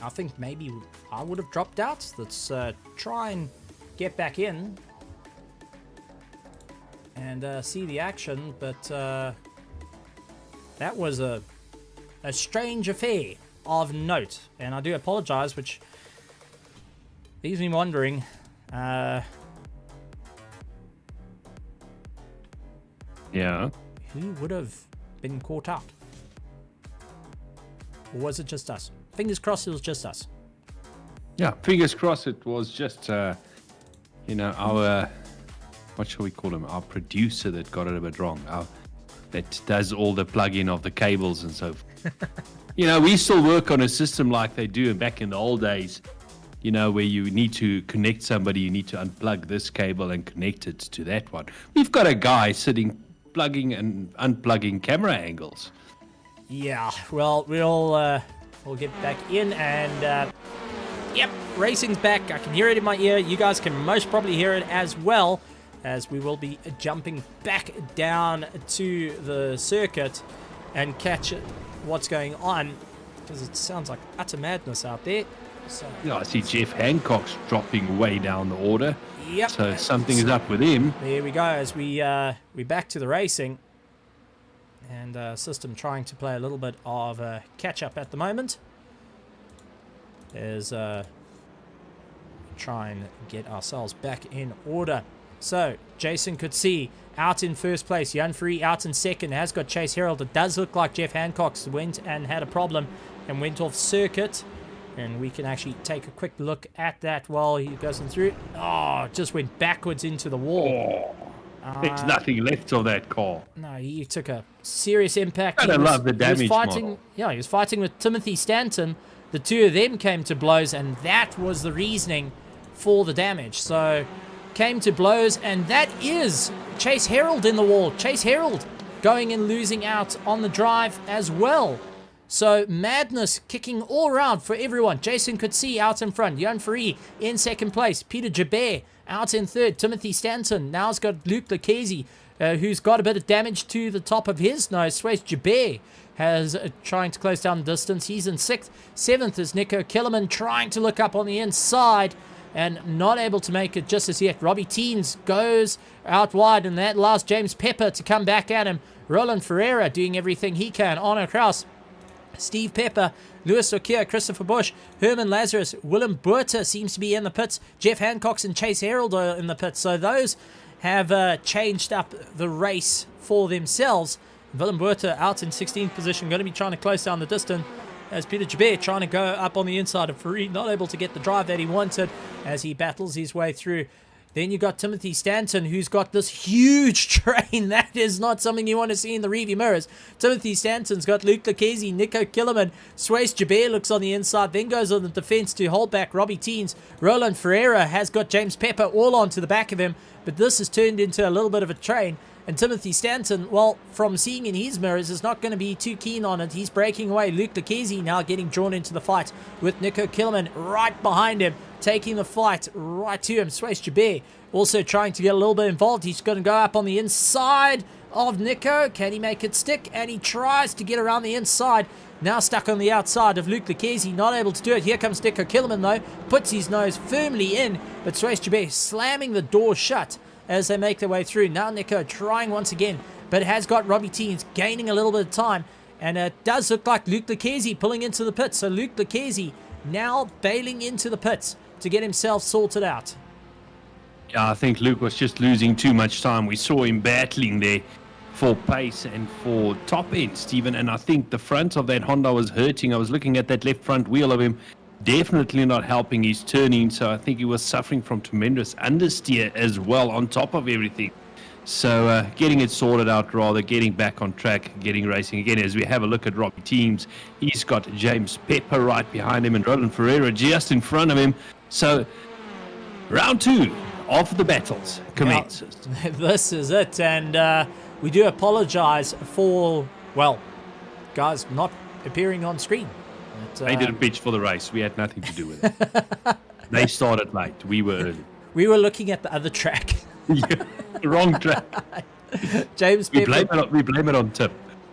I think maybe I would have dropped out. Let's try and get back in and see the action. But that was a strange affair of note. And I do apologize, which leaves me wondering... yeah. Who would have been caught out? Or was it just us? Fingers crossed it was just us. Yeah, fingers crossed it was just, you know, our, what shall we call him? Our producer that got it a bit wrong. That does all the plug-in of the cables and so forth. You know, we still work on a system like they do back in the old days. You know, where you need to connect somebody, you need to unplug this cable and connect it to that one. We've got a guy sitting, plugging and unplugging camera angles. Yeah, well, we'll get back in and, yep, racing's back. I can hear it in my ear. You guys can most probably hear it as well, as we will be jumping back down to the circuit and catch what's going on, because it sounds like utter madness out there. So, yeah, I see Jeff Hancock's dropping way down the order. Yep. So something is up with him. There we go. As we back to the racing, and system trying to play a little bit of catch up at the moment. There's try and get ourselves back in order. So Jason could see out in first place, Jan Free out in second, has got Chase Herald. It does look like Jeff Hancock's went and had a problem and went off circuit. And we can actually take a quick look at that while he goes through. Oh, just went backwards into the wall. Oh, there's nothing left of that car. No, he took a serious impact. I love the damage model. Yeah, he was fighting with Timothy Stanton. The two of them came to blows, and that was the reasoning for the damage. So, came to blows, and that is Chase Herald in the wall. Chase Herald going and losing out on the drive as well. So, madness kicking all around for everyone. Jason could see out in front. Jan Free in second place. Peter Jabert out in third. Timothy Stanton. Now it's got Luke Lucchese, who's got a bit of damage to the top of his nose. Swayze Jabert has trying to close down the distance. He's in sixth. Seventh is Nico Kellerman trying to look up on the inside and not able to make it just as yet. Robbie Teens goes out wide, and that allows James Pepper to come back at him. Roland Ferreira doing everything he can. Arno Kraus, Steve Pepper, Louis Okia, Christopher Bush, Herman Lazarus, Willem Buerta seems to be in the pits. Jeff Hancock's and Chase Herald are in the pits. So those have changed up the race for themselves. Willem Buerta out in 16th position, going to be trying to close down the distance, as Peter Jabert trying to go up on the inside of Farid, not able to get the drive that he wanted as he battles his way through. Then you got Timothy Stanton, who's got this huge train. That is not something you want to see in the rearview mirrors. Timothy Stanton's got Luke Lucchese, Nico Killerman, Swayze Jabert looks on the inside, then goes on the defense to hold back Robbie Teens. Roland Ferreira has got James Pepper all onto the back of him, but this has turned into a little bit of a train. And Timothy Stanton, well, from seeing in his mirrors, is not going to be too keen on it. He's breaking away. Luke Lucchese now getting drawn into the fight with Nico Killerman right behind him, taking the fight right to him. Swayze Jabert also trying to get a little bit involved. He's going to go up on the inside of Nico. Can he make it stick? And he tries to get around the inside. Now stuck on the outside of Luke Lucchese. Not able to do it. Here comes Nico Killerman, though. Puts his nose firmly in. But Swayze Jabert slamming the door shut as they make their way through. Now Nico trying once again, but has got Robbie Teens gaining a little bit of time. And it does look like Luke Lucchese pulling into the pit. So Luke Lucchese now bailing into the pits to get himself sorted out. Yeah, I think Luke was just losing too much time. We saw him battling there for pace and for top end, Stephen. And I think the front of that Honda was hurting. I was looking at that left front wheel of him, definitely not helping his turning. So I think he was suffering from tremendous understeer as well on top of everything. So getting it sorted out, rather getting back on track, getting racing again. As we have a look at Robbie Teams, he's got James Pepper right behind him and Roland Ferreira just in front of him. So round 2 of the battles commences. Now, this is it, and we do apologize for, well, guys not appearing on screen. They didn't pitch for the race. We had nothing to do with it. They started late. We were early. We were looking at the other track. Yeah, wrong track. James Pepper. We blame it on Tip.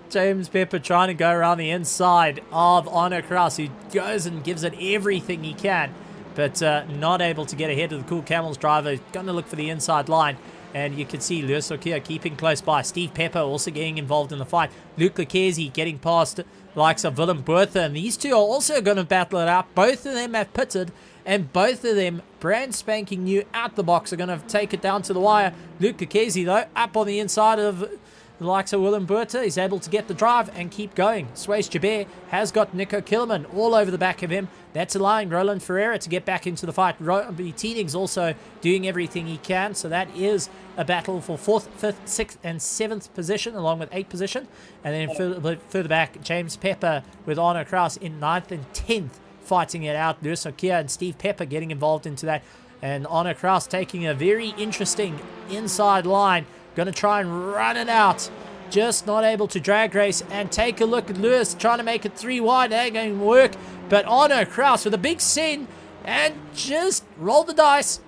James Pepper trying to go around the inside of Arno Kraus, who goes and gives it everything he can, but not able to get ahead of the Cool Camels driver. Going to look for the inside line, and you can see Lewis Okia keeping close by. Steve Pepper also getting involved in the fight. Luke Lucchesi getting past the likes of Willem Bertha, and these two are also going to battle it out. Both of them have pitted, and both of them brand spanking new out the box are going to take it down to the wire. Luke Lucchesi, though, up on the inside of the likes of Willem Bertha. He's able to get the drive and keep going. Swayze Jabir has got Nico Killerman all over the back of him. That's allowing Roland Ferreira to get back into the fight. Robbie Teaning's also doing everything he can. So that is a battle for 4th, 5th, 6th, and 7th position, along with 8th position. And then further back, James Pepper with Arno Kraus in 9th and 10th, fighting it out. Lewis Okia and Steve Pepper getting involved into that. And Arno Kraus taking a very interesting inside line. Going to try and run it out. Just not able to drag race. And take a look at Lewis trying to make it 3 wide. That ain't going to work. But Arno Kraus with a big send. And just roll the dice.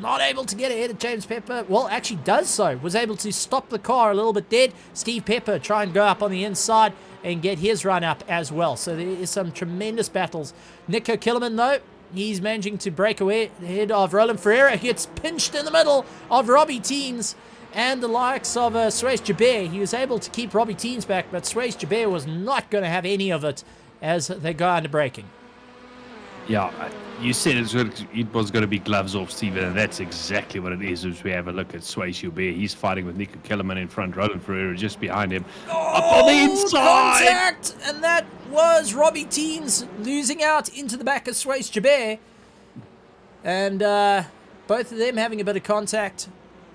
Not able to get ahead of James Pepper. Well, actually does so. Was able to stop the car a little bit dead. Steve Pepper try and go up on the inside and get his run up as well. So there is some tremendous battles. Nico Killerman, though, he's managing to break away ahead of Roland Ferreira. He gets pinched in the middle of Robbie Teens and the likes of Swayze Jabir. He was able to keep Robbie Teens back, but Swayze Jabir was not going to have any of it as they go under braking. Yeah, you said it was going to be gloves off, Steven, and that's exactly what it is as we have a look at Swayze Jabir. He's fighting with Nico Kellerman in front, Roland Ferreira just behind him. Up on the inside! Contact! And that was Robbie Teens losing out into the back of Swayze Jabir. And both of them having a bit of contact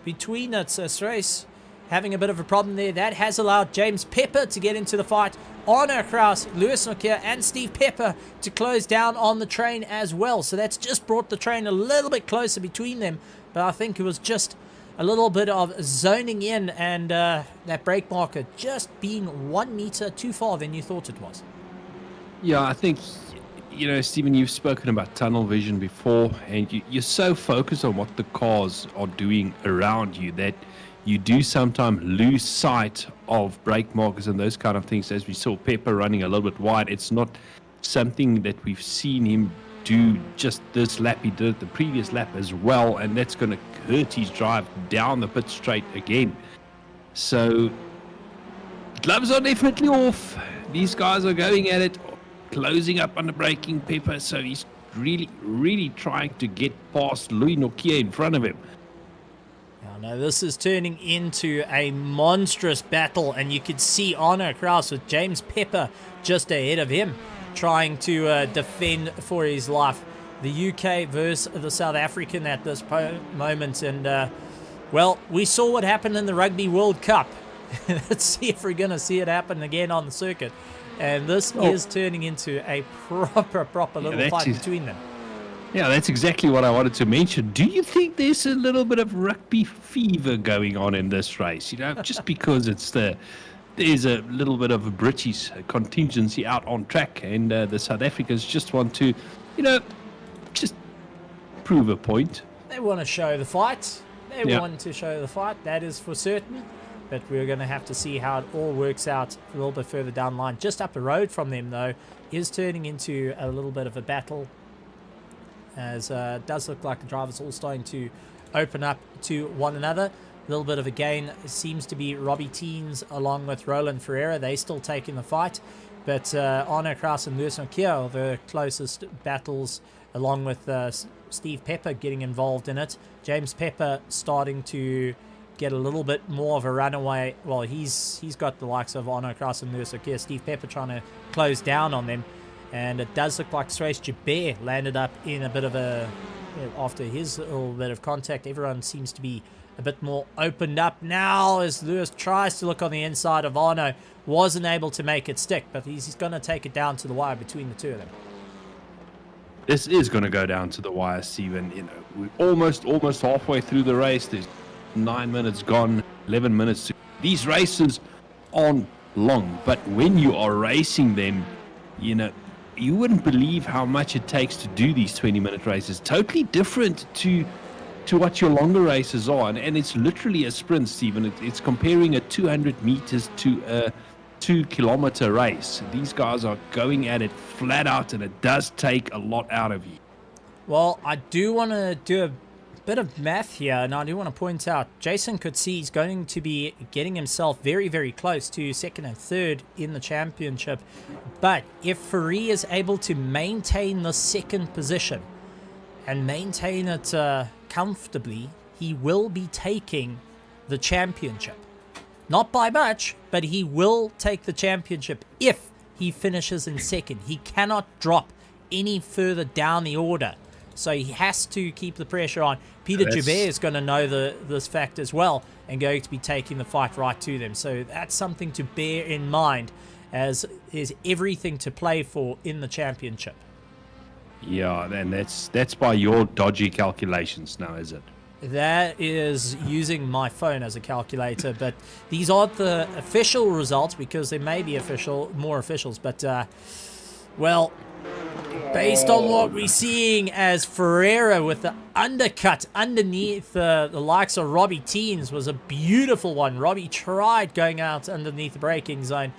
between it. So Swayze having a bit of a problem there. That has allowed James Pepper to get into the fight. Arno Kraus, Lewis Nokia, and Steve Pepper to close down on the train as well. So that's just brought the train a little bit closer between them. But I think it was just a little bit of zoning in and that brake marker just being 1 meter too far than you thought it was. Yeah, I think, you know, Stephen, you've spoken about tunnel vision before, and you're so focused on what the cars are doing around you that you do sometimes lose sight of brake markers and those kind of things. As we saw Pepper running a little bit wide, it's not something that we've seen him do just this lap. He did it the previous lap as well, and that's going to hurt his drive down the pit straight again. So gloves are definitely off. These guys are going at it, closing up on the braking. Pepper, so he's really trying to get past Louis Nokia in front of him. Now this is turning into a monstrous battle, and you could see Arno Kraus with James Pepper just ahead of him, trying to defend for his life. The UK versus the South African at this moment, and well, we saw what happened in the Rugby World Cup. Let's see if we're going to see it happen again on the circuit. And this is turning into a proper little fight between them. Yeah, that's exactly what I wanted to mention. Do you think there's a little bit of rugby fever going on in this race? You know, just because there's a little bit of a British contingency out on track, and the South Africans just want to, you know, just prove a point. They want to show the fight. They want to show the fight. That is for certain. But we're going to have to see how it all works out a little bit further down the line. Just up the road from them, though, is turning into a little bit of a battle, as it does look like the drivers all starting to open up to one another. little bit of a gain. It seems to be Robbie Teens along with Roland Ferreira. They still taking the fight. But Arno Kraus and Lewis Nokia are the closest battles, along with Steve Pepper getting involved in it. James Pepper starting to get a little bit more of a runaway. Well, he's got the likes of Arno Kraus and Lewis Nokia. Steve Pepper trying to close down on them. And it does look like Suresh Jabir landed up in a bit of a... After his little bit of contact, everyone seems to be a bit more opened up now as Lewis tries to look on the inside of Arno. Wasn't able to make it stick, but he's going to take it down to the wire between the two of them. This is going to go down to the wire, Steven. You know, we're almost halfway through the race. There's 9 minutes gone, 11 minutes to... These races aren't long, but when you are racing them, you know, you wouldn't believe how much it takes to do these 20-minute races. Totally different to what your longer races are, and it's literally a sprint, Stephen. It's comparing a 200 meters to a 2-kilometer race. These guys are going at it flat out, and it does take a lot out of you. Well, I do want to do a bit of math here, and I do want to point out Jason Coetzee is going to be getting himself very, very close to second and third in the championship. But if Ferrari is able to maintain the second position and maintain it comfortably, he will be taking the championship. Not by much, but he will take the championship if he finishes in second. He cannot drop any further down the order. So he has to keep the pressure on. Peter Joubert is going to know this fact as well and going to be taking the fight right to them. So that's something to bear in mind, as there's everything to play for in the championship. Yeah, and that's by your dodgy calculations now, is it? That is using my phone as a calculator, but these aren't the official results because there may be more officials. But, well, based on what we're seeing as Ferreira with the undercut underneath the likes of Robbie Teens was a beautiful one. Robbie tried going out underneath the braking zone,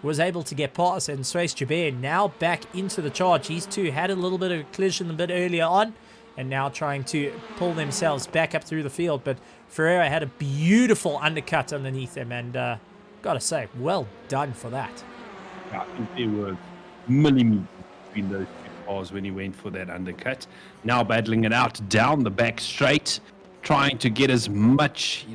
was able to get past, and Suresh Jabir now back into the charge. These two had a little bit of a collision a bit earlier on, and now trying to pull themselves back up through the field. But Ferreira had a beautiful undercut underneath them, and gotta say, well done for that. I think there were millimeters between those two cars when he went for that undercut. Now battling it out down the back straight, trying to get as much,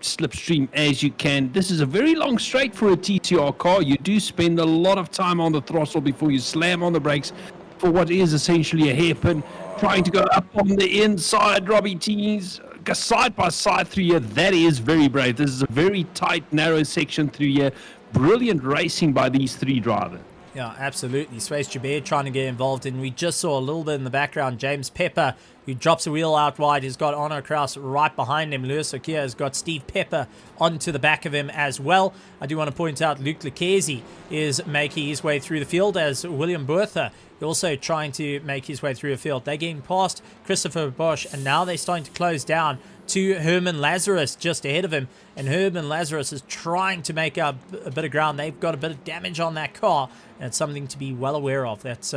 slipstream as you can. This is a very long straight for a TCR car. You do spend a lot of time on the throttle before you slam on the brakes for what is essentially a hairpin. Trying to go up on the inside, Robbie Teens, go side by side through here. That is very brave. This is a very tight, narrow section through here. Brilliant racing by these three drivers. Yeah, absolutely. Suresh Jabir trying to get involved, and we just saw a little bit in the background. James Pepper, who drops a wheel out wide, has got Arno Kraus right behind him. Lewis Okia has got Steve Pepper onto the back of him as well. I do want to point out Luc Lecchese is making his way through the field, as William Bertha also trying to make his way through the field. They're getting past Christopher Bosch, and now they're starting to close down to Herman Lazarus just ahead of him. And Herman Lazarus is trying to make up a bit of ground. They've got a bit of damage on that car, and it's something to be well aware of. That's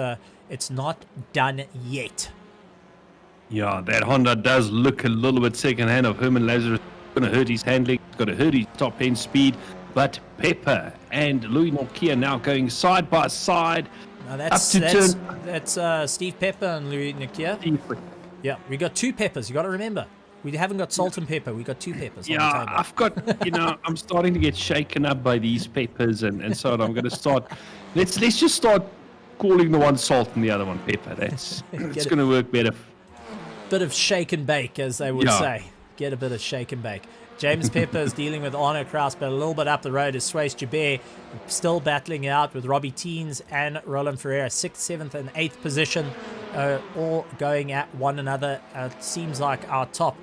it's not done yet. Yeah, that Honda does look a little bit second-hand of Herman Lazarus. It's going to hurt his handling. It's going to hurt his top-end speed. But Pepper and Louis Nokia now going side by side. Now that's Steve Pepper and Louis Nokia. Yeah, we got two Peppers. You got to remember. We haven't got salt and pepper. We got two peppers on the table. Yeah, I've got, I'm starting to get shaken up by these peppers and so on. I'm going to start, let's just start calling the one salt and the other one pepper. It's going to work better. Bit of shake and bake, as they would say. Get a bit of shake and bake. James Pepper is dealing with Arno Kraus, but a little bit up the road is Suresh Jabir, still battling it out with Robbie Teens and Roland Ferreira, 6th, 7th, and 8th position, all going at one another. It seems like our top,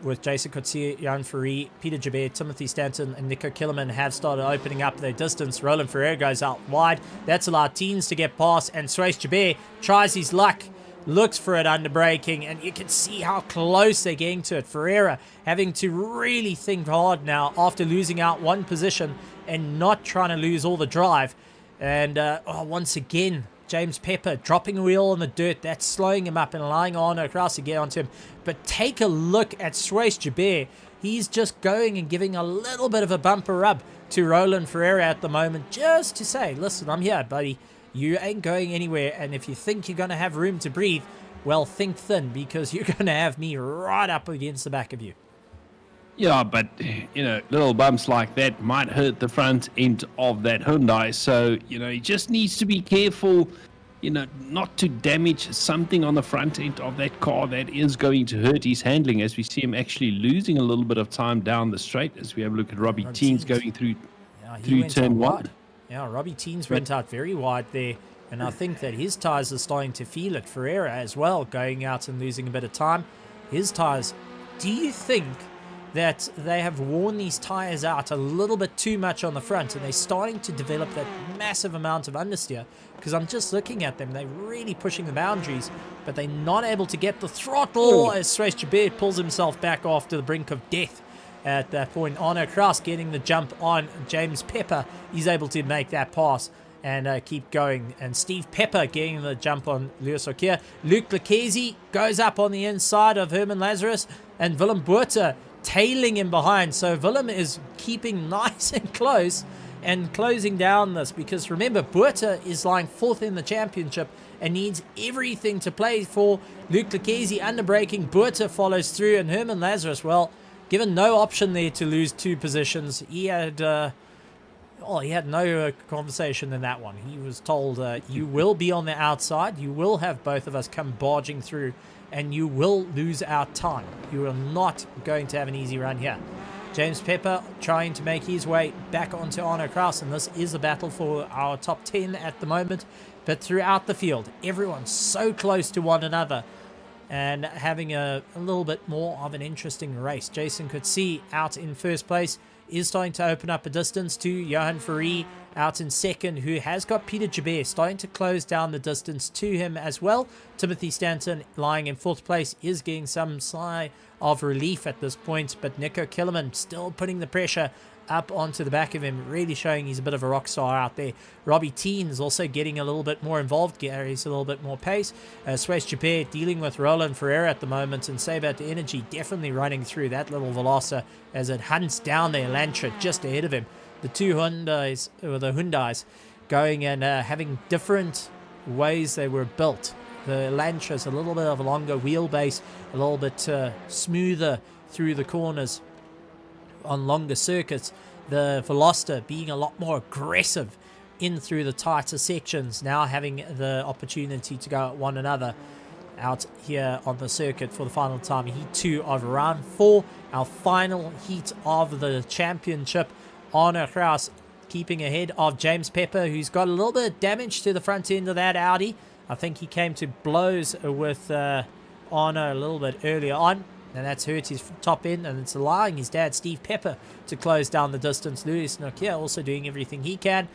with Jason Coetzee, Jan Ferrari, Peter Jabir, Timothy Stanton, and Nico Killerman have started opening up their distance. Roland Ferreira goes out wide. That's allowed Teens to get past, and Suresh Jabir tries his luck. Looks for it under braking, and you can see how close they're getting to it. Ferreira having to really think hard now after losing out one position and not trying to lose all the drive. And once again, James Pepper dropping a wheel on the dirt. That's slowing him up and allowing Arno Kraus to get onto him. But take a look at Suresh Jabir He's just going and giving a little bit of a bumper rub to Roland Ferreira at the moment, just to say, listen, I'm here, buddy. You ain't going anywhere, and if you think you're going to have room to breathe, well, think thin, because you're going to have me right up against the back of you. Yeah, but, little bumps like that might hurt the front end of that Hyundai. So, he just needs to be careful, not to damage something on the front end of that car that is going to hurt his handling, as we see him actually losing a little bit of time down the straight, as we have a look at Robbie Teens going through turn one. Yeah, Robbie Teens went out very wide there, and I think that his tyres are starting to feel it. Ferreira as well, going out and losing a bit of time. His tyres, do you think that they have worn these tyres out a little bit too much on the front, and they're starting to develop that massive amount of understeer? Because I'm just looking at them, they're really pushing the boundaries, but they're not able to get the throttle as RaceFace pulls himself back off to the brink of death. At that point, Arno Kraus getting the jump on James Pepper. He's able to make that pass and keep going. And Steve Pepper getting the jump on Lewis Okayama. Luke Lucchesi goes up on the inside of Herman Lazarus, and Willem Buerta tailing him behind. So Willem is keeping nice and close and closing down this, because remember, Buerta is lying 4th in the championship and needs everything to play for. Luke Lucchesi under braking. Buerta follows through, and Herman Lazarus, well, given no option there to lose 2 positions. He had no conversation in that one. He was told, you will be on the outside, you will have both of us come barging through, and you will lose our time. You are not going to have an easy run here. James Pepper trying to make his way back onto Arno Kraus, and this is a battle for our top 10 at the moment. But throughout the field, everyone's so close to one another, and having a little bit more of an interesting race. Jason Coetzee out in first place is starting to open up a distance to Johan Ferrari out in second, who has got Peter Jabez starting to close down the distance to him as well. Timothy Stanton lying in 4th place is getting some sigh of relief at this point, but Nico Killerman still putting the pressure up onto the back of him, really showing he's a bit of a rock star out there. Robbie Teens also getting a little bit more involved, carries a little bit more pace. Suez Japet dealing with Roland Ferreira at the moment, and Sabat Energy definitely running through that little Veloster as it hunts down their Elantra just ahead of him. The two Hyundais going and having different ways they were built. The Elantra's a little bit of a longer wheelbase, a little bit smoother through the corners on longer circuits. The Veloster being a lot more aggressive in through the tighter sections, now having the opportunity to go at one another out here on the circuit for the final time. Heat 2 of round 4, our final heat of the championship. Arno Kraus keeping ahead of James Pepper, who's got a little bit of damage to the front end of that Audi. I think he came to blows with Arno a little bit earlier on, and that's hurt his top end, and it's allowing his dad, Steve Pepper, to close down the distance. Louis Nokia also doing everything he can,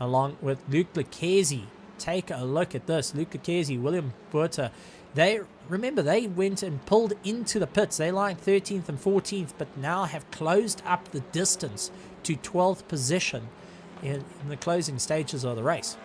along with Luke Lucchesi. Take a look at this. Luke Lucchesi, William Buerta. They went and pulled into the pits. They lying 13th and 14th, but now have closed up the distance to 12th position in the closing stages of the race.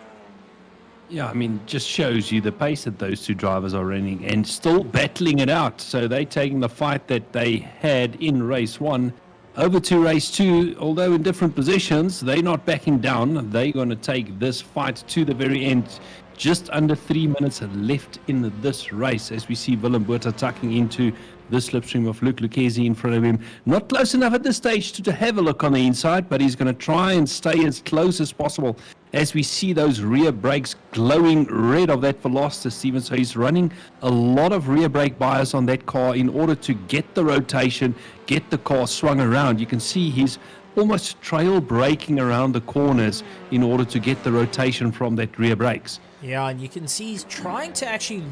Yeah, I mean, just shows you the pace that those two drivers are running and still battling it out. So they're taking the fight that they had in race 1 over to race 2, although in different positions. They're not backing down. They're going to take this fight to the very end. Just under 3 minutes left in this race, as we see Willem Buerta tucking into the slipstream of Luke Lucchesi in front of him. Not close enough at this stage to have a look on the inside, but he's going to try and stay as close as possible as we see those rear brakes glowing red of that Veloster, Steven. So he's running a lot of rear brake bias on that car in order to get the rotation, get the car swung around. You can see he's almost trail braking around the corners in order to get the rotation from that rear brakes. Yeah, and you can see he's trying to actually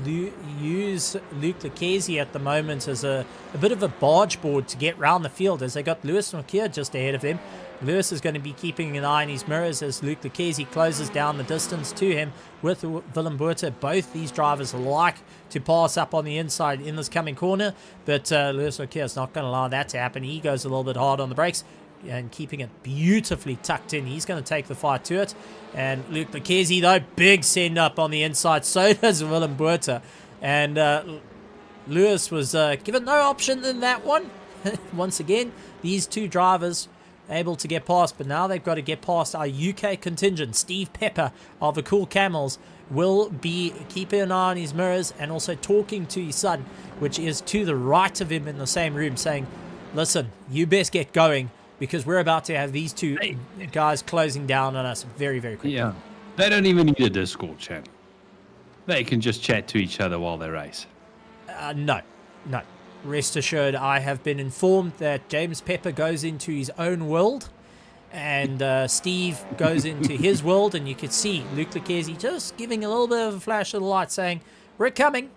use Luke Lucchesi at the moment as a bit of a barge board to get round the field, as they got Lewis Nokia just ahead of him. Lewis is going to be keeping an eye on his mirrors as Luke Lucchesi closes down the distance to him with Willem Buerta. Both these drivers like to pass up on the inside in this coming corner, but Lewis Nokia is not going to allow that to happen. He goes a little bit hard on the brakes and keeping it beautifully tucked in. He's going to take the fight to it. And Luke Lucchesi, though, big send up on the inside. So does Willem Buerta. And Lewis was given no option in that one. once again, these two drivers able to get past, but now they've got to get past our UK contingent. Steve Pepper of the Cool Camels will be keeping an eye on his mirrors and also talking to his son, which is to the right of him in the same room, saying, listen, you best get going because we're about to have these two guys closing down on us very, very quickly. Yeah, they don't even need a Discord chat. They can just chat to each other while they race. No. Rest assured, I have been informed that James Pepper goes into his own world and Steve goes into his world, and you could see Luke Lucchesi just giving a little bit of a flash of the light saying, we're coming.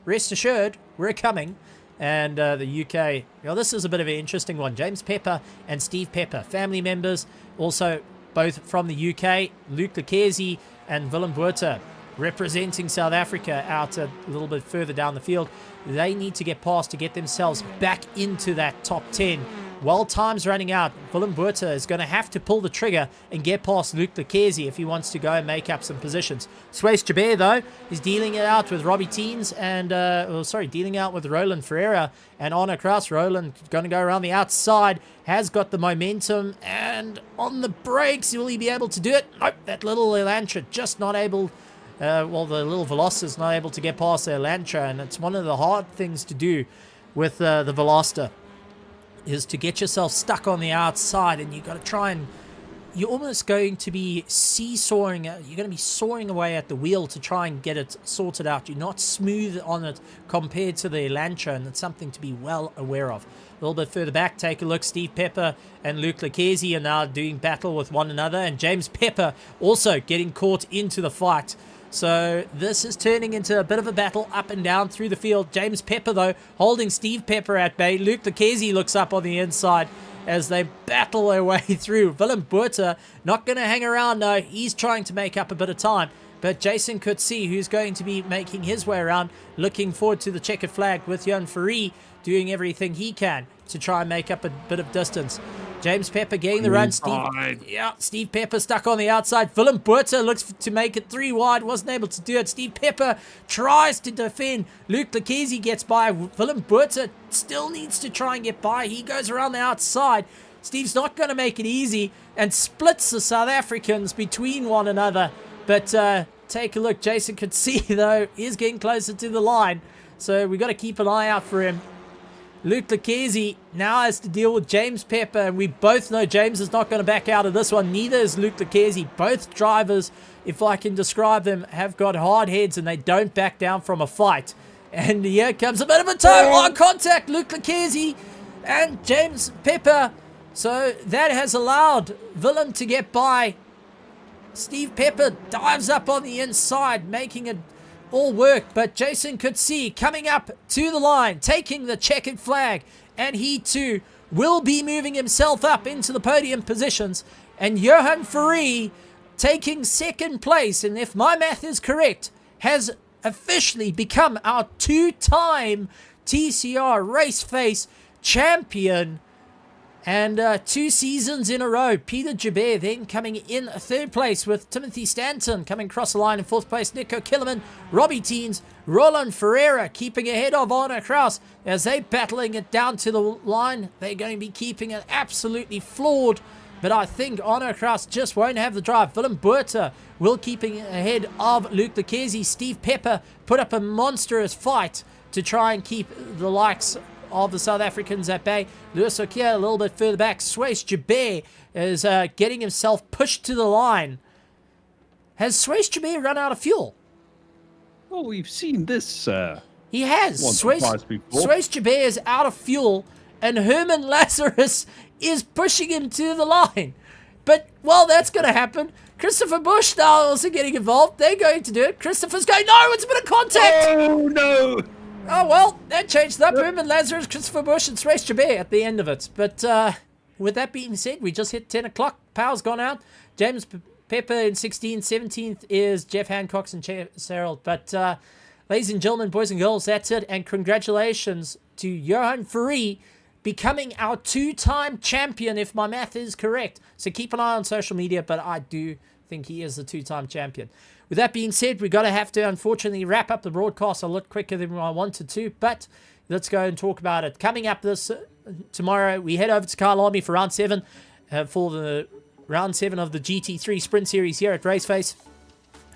Rest assured, we're coming. And the UK, this is a bit of an interesting one. James Pepper and Steve Pepper, family members, also both from the UK. Luke Lucchesi and Willem Buerta representing South Africa out a little bit further down the field. They need to get past to get themselves back into that top 10. While time's running out, Willem Buerta is going to have to pull the trigger and get past Luke Lucchesi if he wants to go and make up some positions. Suez Jabeur, though, is dealing it out with Robbie Teens and, dealing out with Roland Ferreira and Arno Kraus. Roland going to go around the outside, has got the momentum, and on the brakes, will he be able to do it? Nope, that little Elantra just not able. The little Veloster is not able to get past the Elantra, and it's one of the hard things to do with the Veloster, is to get yourself stuck on the outside, and you've got to try and you're almost going to be seesawing. You're going to be sawing away at the wheel to try and get it sorted out. You're not smooth on it compared to the Elantra, and it's something to be well aware of. A little bit further back, take a look. Steve Pepper and Luke Lucchesi are now doing battle with one another, and James Pepper also getting caught into the fight. So this is turning into a bit of a battle up and down through the field. James Pepper, though, holding Steve Pepper at bay. Luke Lucchesi looks up on the inside as they battle their way through. Willem Buerta not going to hang around, no. He's trying to make up a bit of time. But Jason Coetzee, who's going to be making his way around, looking forward to the checkered flag with Johan Fourie doing everything he can to try and make up a bit of distance. James Pepper getting the run. Steve Pepper stuck on the outside. Willem Buerta looks to make it 3 wide. Wasn't able to do it. Steve Pepper tries to defend. Luke Lucchesi gets by. Willem Buerta still needs to try and get by. He goes around the outside. Steve's not going to make it easy and splits the South Africans between one another. But take a look. Jason Coetzee, though, is getting closer to the line. So we've got to keep an eye out for him. Luke Lucchesi now has to deal with James Pepper, and we both know James is not going to back out of this one. Neither is Luke Lucchesi. Both drivers, if I can describe them, have got hard heads, and they don't back down from a fight. And here comes a bit of a toe-on contact. Luke Lucchesi and James Pepper. So that has allowed Willem to get by. Steve Pepper dives up on the inside, making it all work, but Jason Coetzee coming up to the line, taking the checkered flag, and he too will be moving himself up into the podium positions, and Johan Fourie taking second place, and if my math is correct, has officially become our 2-time TCR Raceface champion. And 2 seasons in a row. Peter Jabeur then coming in 3rd place with Timothy Stanton coming across the line in 4th place. Nico Killerman, Robbie Teens, Roland Ferreira keeping ahead of Arno Kraus as they battling it down to the line. They're going to be keeping it absolutely flawed. But I think Arno Kraus just won't have the drive. Willem Buerta will keeping ahead of Luke Lucchesi. Steve Pepper put up a monstrous fight to try and keep the likes of the South Africans at bay. Lewis Okia a little bit further back. Suez Jabeur is getting himself pushed to the line. Has Suez Jabeur run out of fuel? Well, we've seen this. He has. Suez Jabeur is out of fuel, and Herman Lazarus is pushing him to the line. But while that's going to happen, Christopher Busch now also getting involved. They're going to do it. Christopher's going, no, it's a bit of contact. Oh, no. Oh, well, that changed up. Herman Lazarus, Christopher Busch, and Suez Jabeur at the end of it. But with that being said, we just hit 10 o'clock. Power's gone out. James Pepper in 16th. 17th is Jeff Hancock and Cyril. But ladies and gentlemen, boys and girls, that's it. And congratulations to Johan Fourie becoming our 2-time champion, if my math is correct. So keep an eye on social media, but I do think he is the 2-time champion. With that being said, we're going to have to, unfortunately, wrap up the broadcast a lot quicker than I wanted to, but let's go and talk about it. Coming up this tomorrow we head over to Kyalami for round 7, for the round 7 of the GT3 Sprint Series here at Raceface.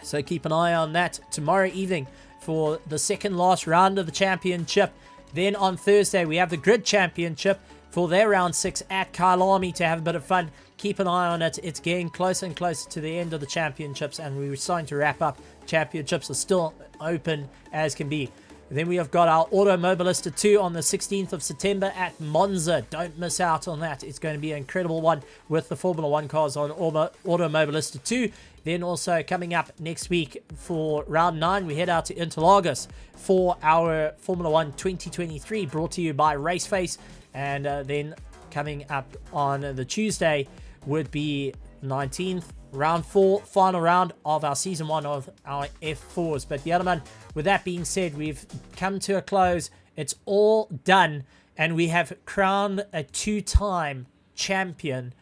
So keep an eye on that tomorrow evening for the second last round of the championship. Then on Thursday, we have the Grid Championship for their round 6 at Kyalami to have a bit of fun. Keep an eye on it. It's getting closer and closer to the end of the championships, and we're starting to wrap up. Championships are still open as can be. Then we have got our Automobilista 2 on the 16th of September at Monza. Don't miss out on that. It's going to be an incredible one with the Formula 1 cars on Automobilista 2. Then also coming up next week for round 9, we head out to Interlagos for our Formula 1 2023, brought to you by Raceface. And then coming up on the Tuesday would be 19th, round 4, final round of our season 1 of our F4s. But the other one, with that being said, we've come to a close. It's all done, and we have crowned a 2-time champion.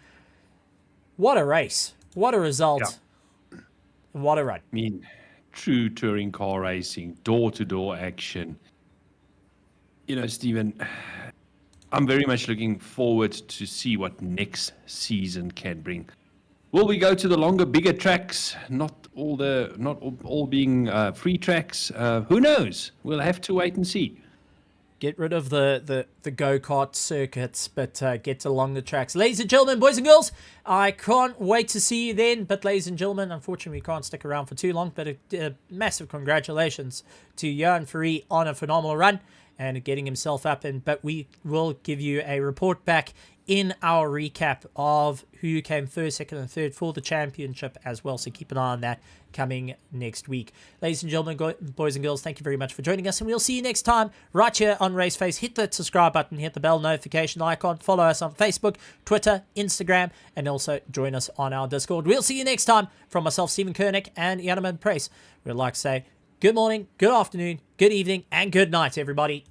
What a race. What a result. Yeah. What a run. I mean, true touring car racing, door-to-door action. You know, Stephen, I'm very much looking forward to see what next season can bring. Will we go to the longer, bigger tracks? Not all being free tracks. Who knows? We'll have to wait and see. Get rid of the go-kart circuits, but get to longer tracks. Ladies and gentlemen, boys and girls, I can't wait to see you then. But ladies and gentlemen, unfortunately, we can't stick around for too long. But a massive congratulations to Johan Ferree on a phenomenal run and getting himself up. But we will give you a report back in our recap of who came first, second, and third for the championship as well. So keep an eye on that coming next week. Ladies and gentlemen, boys and girls, thank you very much for joining us, and we'll see you next time right here on Raceface. Hit the subscribe button, hit the bell notification icon, follow us on Facebook, Twitter, Instagram, and also join us on our Discord. We'll see you next time. From myself, Stephen Koenig, and Iracing Price, we'd like to say good morning, good afternoon, good evening, and good night, everybody.